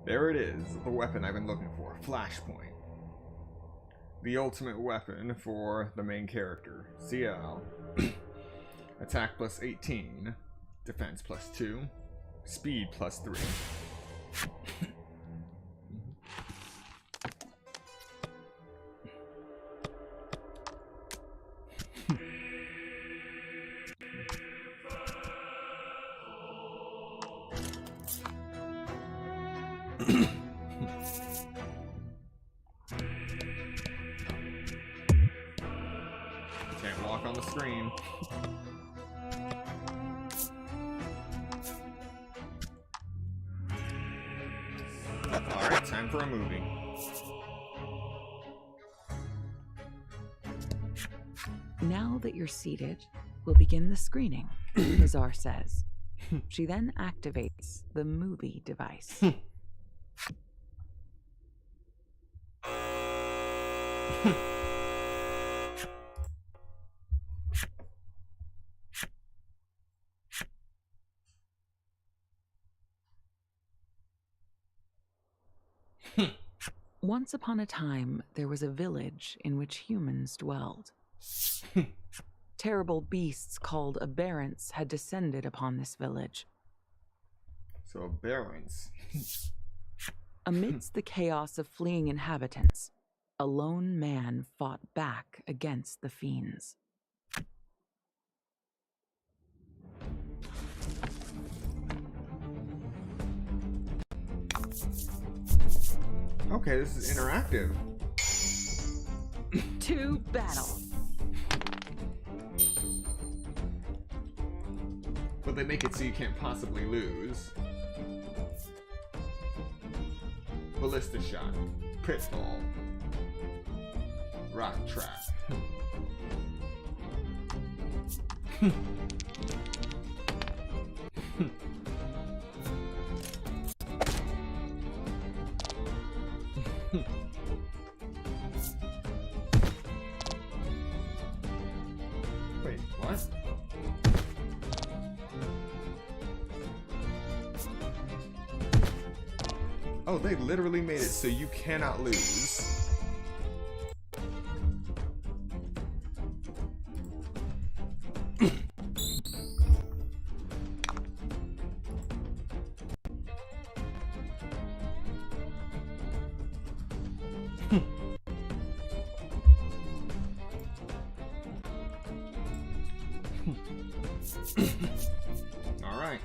There it is, the weapon I've been looking for. Flashpoint. The ultimate weapon for the main character, CL. Attack plus 18, defense plus 2, speed plus 3. Can't walk on the screen. Alright, time for a movie. Now that you're seated, we'll begin the screening, Mizar says. She then activates the movie device. Once upon a time, there was a village in which humans dwelled. Terrible beasts called aberrants had descended upon this village. So, aberrants. Amidst the chaos of fleeing inhabitants, a lone man fought back against the fiends. Okay, this is interactive. To battle. But they make it so you can't possibly lose. Ballista shot. Pitfall. Rock trap. Oh, they literally made it so you cannot lose. All right.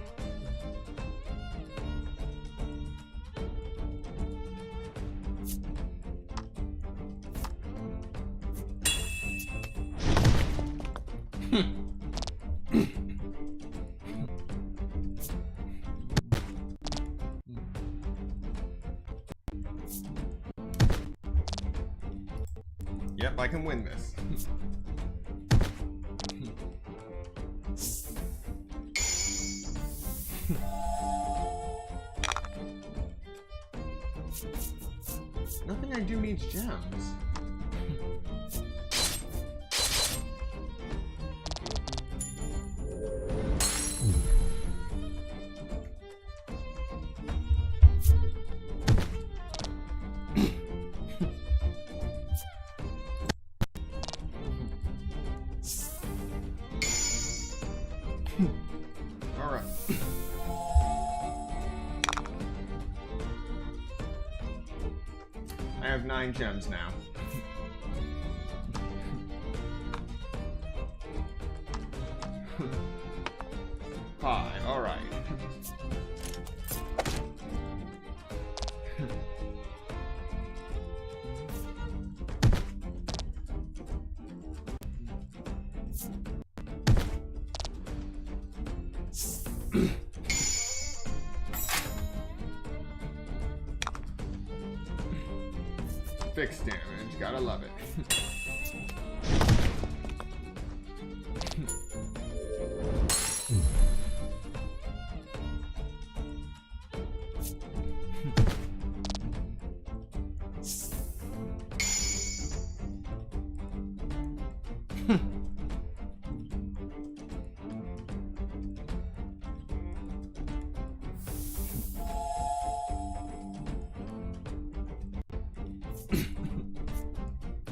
Yep, I can win this. Nothing I do needs gems. All right. I have 9 gems now. Five, all right. Fixed damage, gotta love it.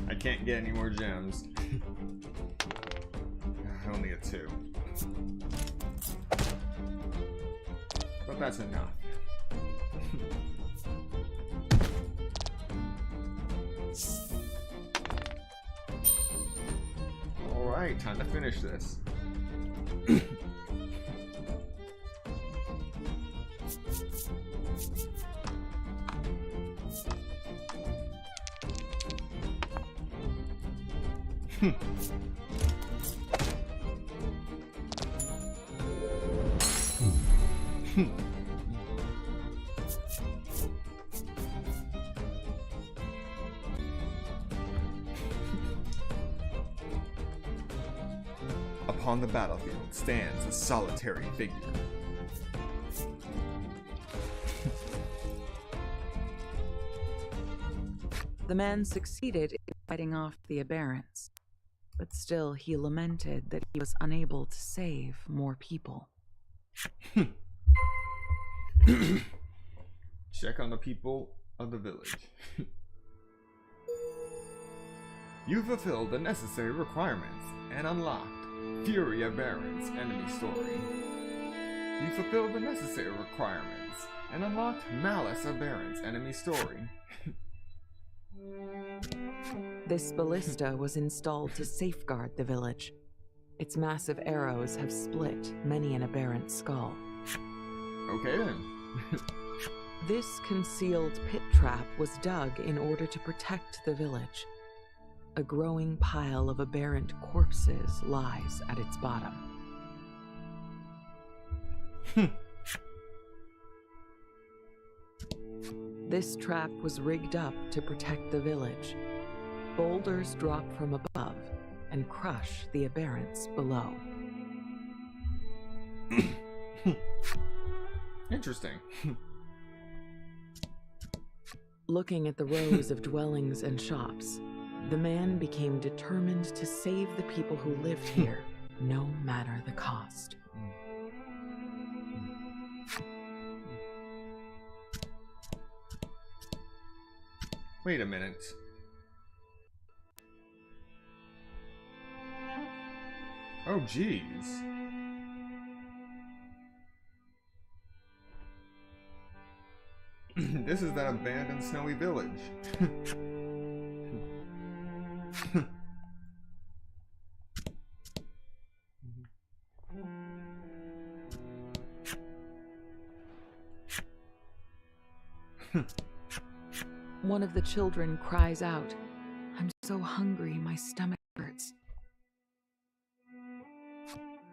I can't get any more gems. I only get 2. But that's enough. Alright, time to finish this. Upon the battlefield stands a solitary figure. The man succeeded in fighting off the aberrants, but still he lamented that he was unable to save more people. Check on the people of the village. You fulfilled the necessary requirements and unlocked Fury Aberrant's enemy story. You fulfilled the necessary requirements and unlocked Malice Aberrant's enemy story. This ballista was installed to safeguard the village. Its massive arrows have split many an aberrant skull. Okay then. This concealed pit trap was dug in order to protect the village. A growing pile of aberrant corpses lies at its bottom. This trap was rigged up to protect the village. Boulders drop from above and crush the aberrants below. Interesting. Looking at the rows of dwellings and shops, the man became determined to save the people who lived here, no matter the cost. Wait a minute. Oh, jeez. This is that abandoned snowy village. One of the children cries out, "I'm so hungry, my stomach hurts."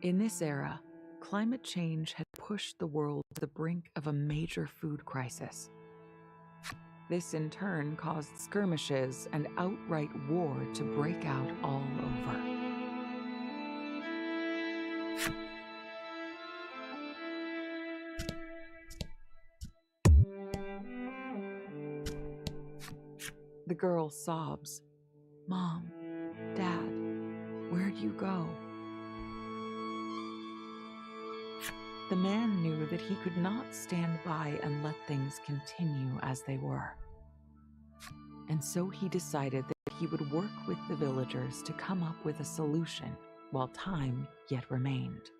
In this era, climate change had pushed the world to the brink of a major food crisis. This in turn caused skirmishes and outright war to break out all over. The girl sobs, "Mom, Dad, where'd you go?" The man knew that he could not stand by and let things continue as they were. And so he decided that he would work with the villagers to come up with a solution while time yet remained.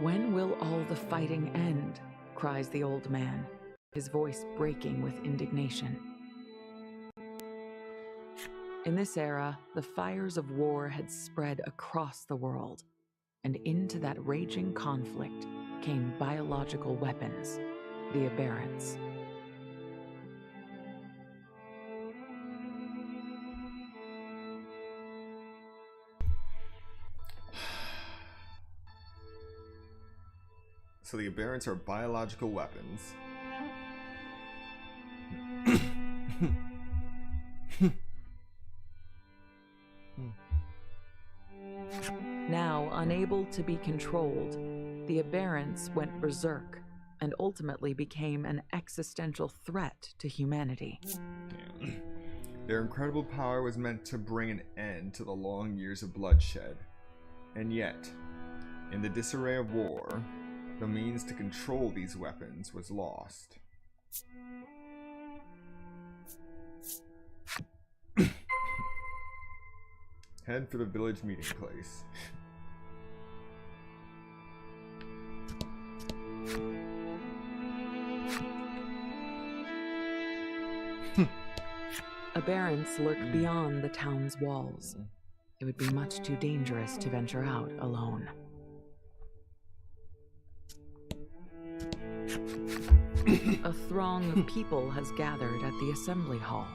"When will all the fighting end?" cries the old man, his voice breaking with indignation. In this era, the fires of war had spread across the world, and into that raging conflict came biological weapons, the aberrants. So the aberrants are biological weapons. Now, unable to be controlled, the aberrants went berserk and ultimately became an existential threat to humanity. Damn. Their incredible power was meant to bring an end to the long years of bloodshed. And yet, in the disarray of war, the means to control these weapons was lost. Head for the village meeting place. Aberrants lurk beyond the town's walls. It would be much too dangerous to venture out alone. A throng of people has gathered at the assembly hall.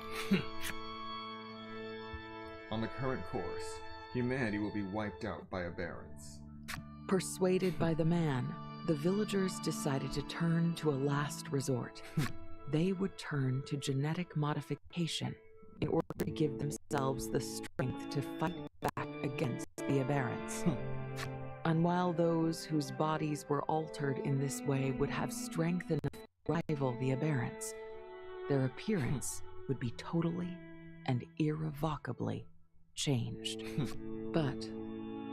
On the current course, humanity will be wiped out by aberrants. Persuaded by the man, the villagers decided to turn to a last resort. They would turn to genetic modification in order to give themselves the strength to fight back against the aberrants. And while those whose bodies were altered in this way would have strength enough to rival the aberrants, their appearance would be totally and irrevocably changed. But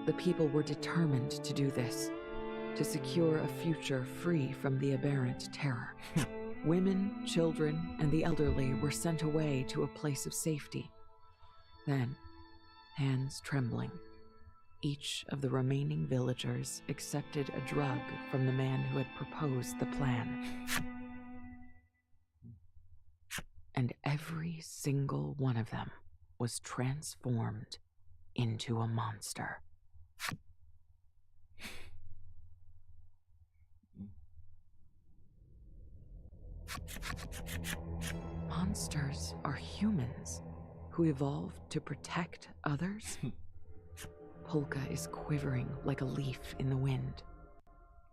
the people were determined to do this, to secure a future free from the aberrant terror. Women, children, and the elderly were sent away to a place of safety. Then, hands trembling, each of the remaining villagers accepted a drug from the man who had proposed the plan. And every single one of them was transformed into a monster. Monsters are humans who evolved to protect others? Polka is quivering like a leaf in the wind.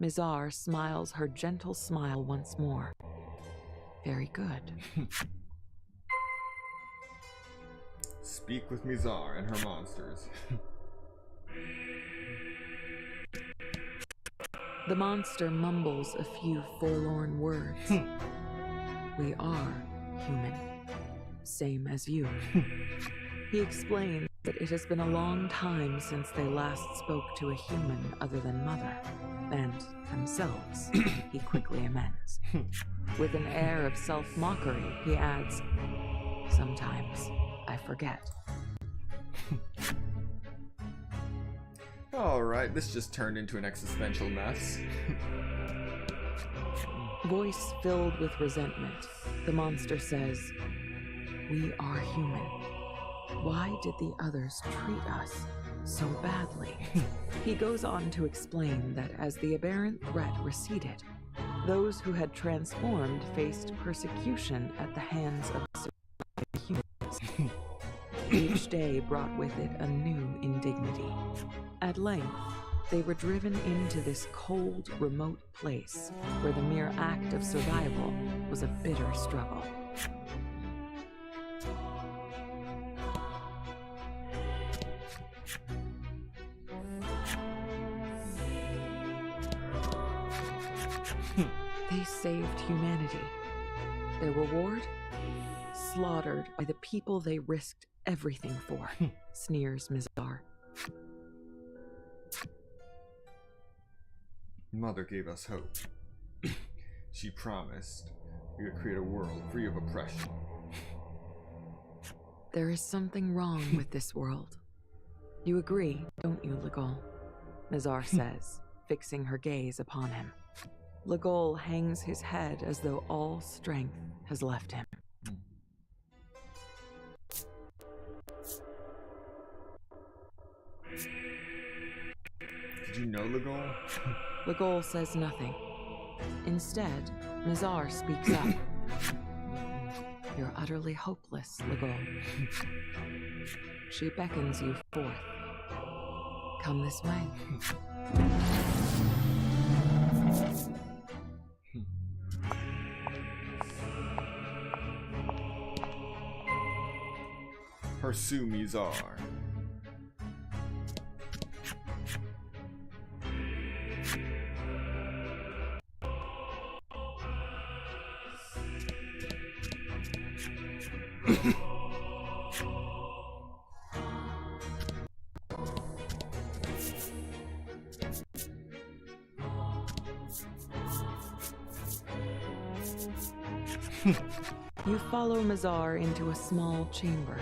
Mizar smiles her gentle smile once more. Very good. Speak with Mizar and her monsters. The monster mumbles a few forlorn words. We are human, same as you. He explains that it has been a long time since they last spoke to a human other than Mother, and themselves, he quickly amends. With an air of self-mockery, he adds, "Sometimes I forget." Alright, this just turned into an existential mess. Voice filled with resentment, the monster says, "We are human. Why did the others treat us so badly?" He goes on to explain that as the aberrant threat receded, those who had transformed faced persecution at the hands of humans. Each day brought with it a new indignity. At length, they were driven into this cold, remote place where the mere act of survival was a bitter struggle. They saved humanity. Their reward? Slaughtered by the people they risked everything for, sneers Mizar. Mother gave us hope. She promised we would create a world free of oppression. There is something wrong with this world. You agree, don't you, Legol? Mizar says, fixing her gaze upon him. Legol hangs his head as though all strength has left him. Did you know Legol? Legol says nothing. Instead, Mizar speaks up. "You're utterly hopeless, Legol." She beckons you forth. "Come this way." Pursue Mizar. You follow Mizar into a small chamber,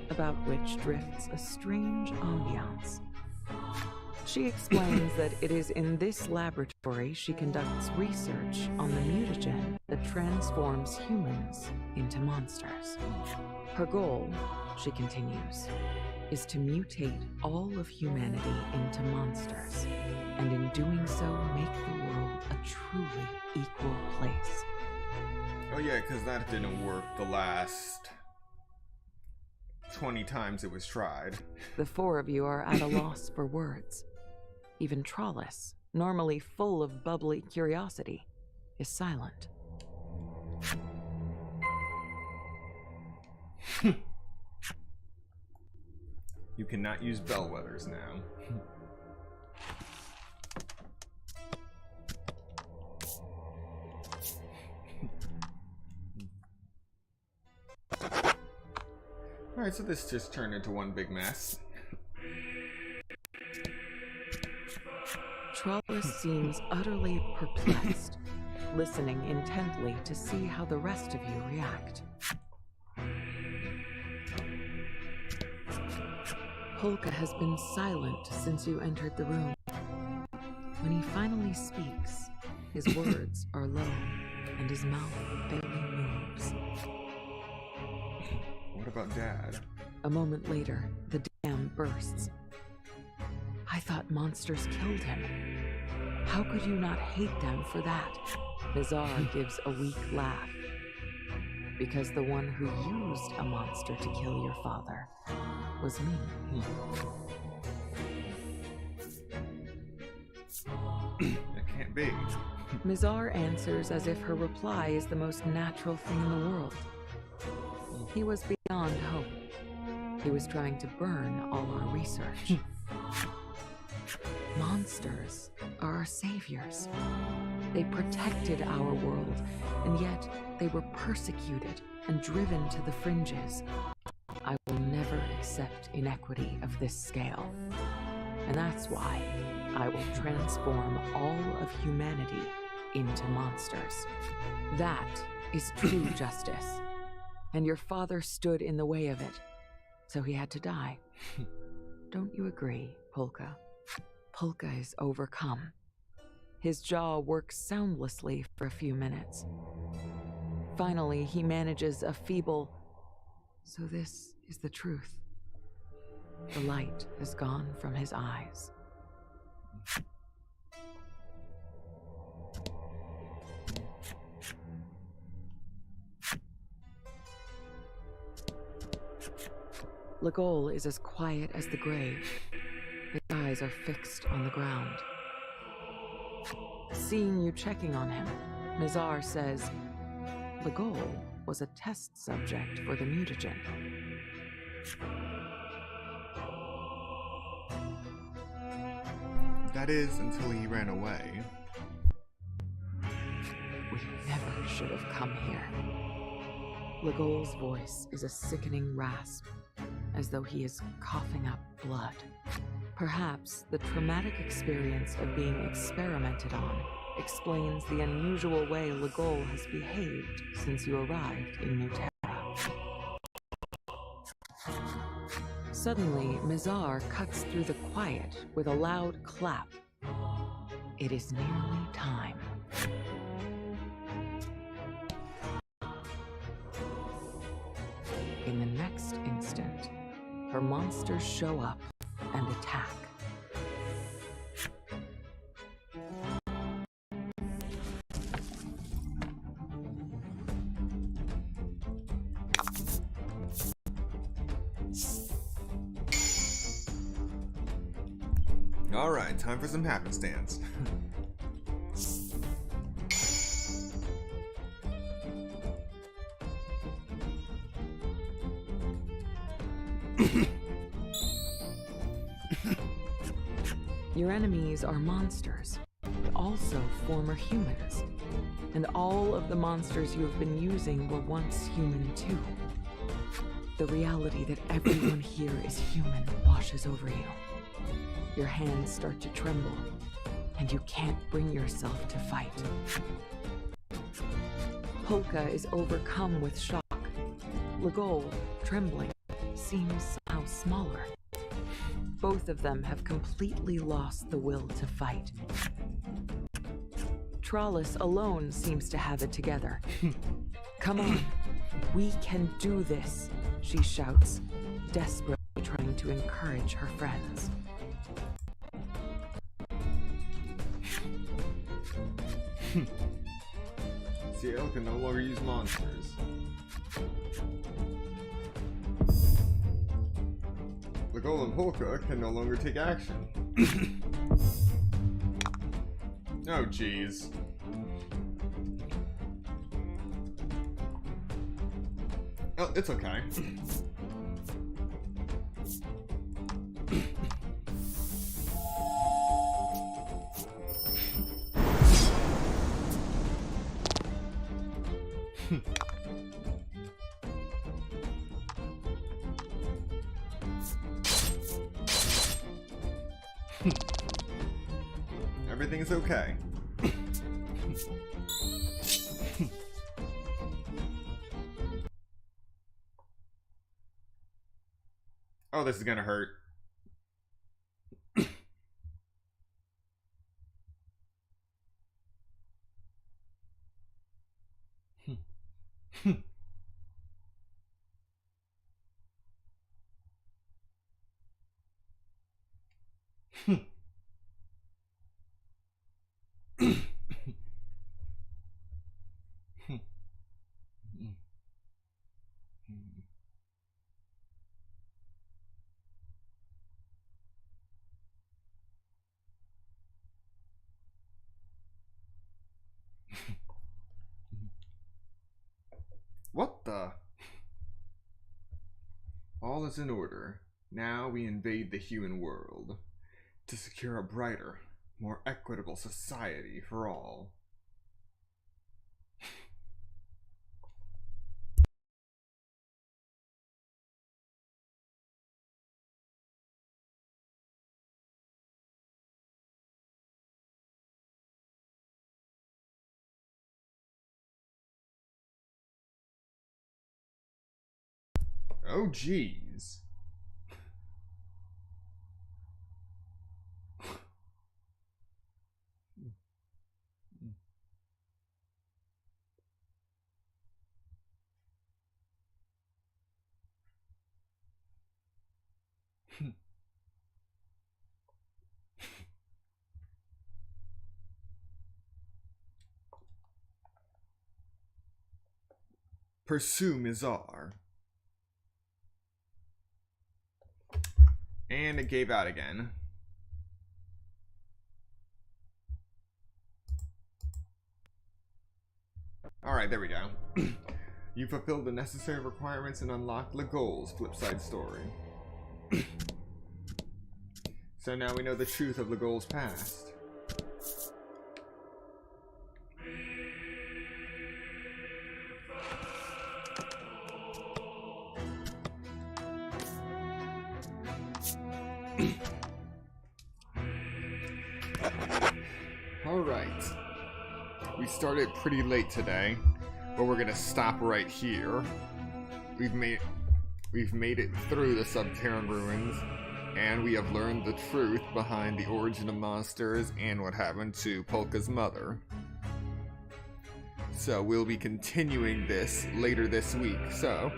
about which drifts a strange ambiance. She explains that it is in this laboratory she conducts research on the mutagen that transforms humans into monsters. Her goal, she continues, is to mutate all of humanity into monsters, and in doing so make the world a truly equal place. Oh yeah, because that didn't work the last 20 times it was tried. The four of you are at a loss for words. Even Trollis, normally full of bubbly curiosity, is silent. You cannot use bellwethers now. Alright, so this just turned into one big mess. Trollis seems utterly perplexed, listening intently to see how the rest of you react. Polka has been silent since you entered the room. When he finally speaks, his words are low, and his mouth barely moves. What about Dad? A moment later, the dam bursts. "I thought monsters killed him. How could you not hate them for that?" Mizar gives a weak laugh. "Because the one who used a monster to kill your father was me." That can't be. Mizar answers as if her reply is the most natural thing in the world. He was beyond hope. He was trying to burn all our research. Monsters are our saviors. They protected our world, and yet they were persecuted and driven to the fringes. I will never accept inequity of this scale. And that's why I will transform all of humanity into monsters. That is true justice. And your father stood in the way of it, so he had to die. Don't you agree, Polka? Polka is overcome. His jaw works soundlessly for a few minutes. Finally, he manages a feeble, "So this is the truth." The light has gone from his eyes. Legol is as quiet as the grave. His eyes are fixed on the ground. Seeing you checking on him, Mizar says, Legol was a test subject for the mutagen. That is, until he ran away. We never should have come here. Legol's voice is a sickening rasp, as though he is coughing up blood. Perhaps the traumatic experience of being experimented on explains the unusual way Legol has behaved since you arrived in New Terra. Suddenly, Mizar cuts through the quiet with a loud clap. It is nearly time. In the next instant, her monsters show up and attack. Alright, time for some happenstance. Your enemies are monsters, but also former humans. And all of the monsters you have been using were once human too. The reality that everyone here is human washes over you. Your hands start to tremble, and you can't bring yourself to fight. Polka is overcome with shock. Legol, trembling, seems somehow smaller. Both of them have completely lost the will to fight. Trollis alone seems to have it together. Come on, we can do this, she shouts, desperately trying to encourage her friends. Ciel can no longer use monsters. Legol and Polka can no longer take action. Oh, jeez. Oh, it's okay. Everything's okay. Oh, this is gonna hurt. What the? All is in order. Now we invade the human world to secure a brighter, more equitable society for all. Oh, jeez. Pursue Mizar. And it gave out again. Alright, there we go. You fulfilled the necessary requirements and unlocked the goals. Flipside story. So now we know the truth of the goals past. Alright. We started pretty late today, but we're gonna stop right here. We've made it through the Subterran ruins, and we have learned the truth behind the origin of monsters and what happened to Polka's mother. So we'll be continuing this later this week. So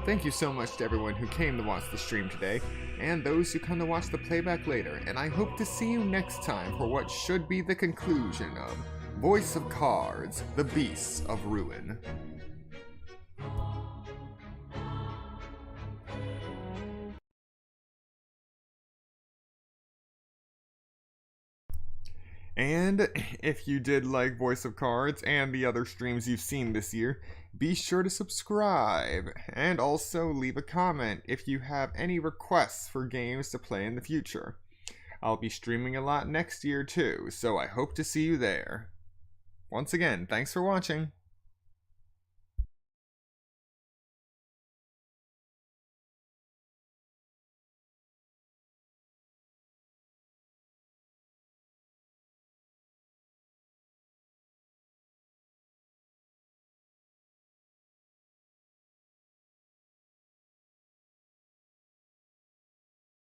thank you so much to everyone who came to watch the stream today, and those who come to watch the playback later, and I hope to see you next time for what should be the conclusion of Voice of Cards, the Beasts of Ruin. And if you did like Voice of Cards and the other streams you've seen this year, be sure to subscribe and also leave a comment if you have any requests for games to play in the future. I'll be streaming a lot next year too, so I hope to see you there. Once again, thanks for watching.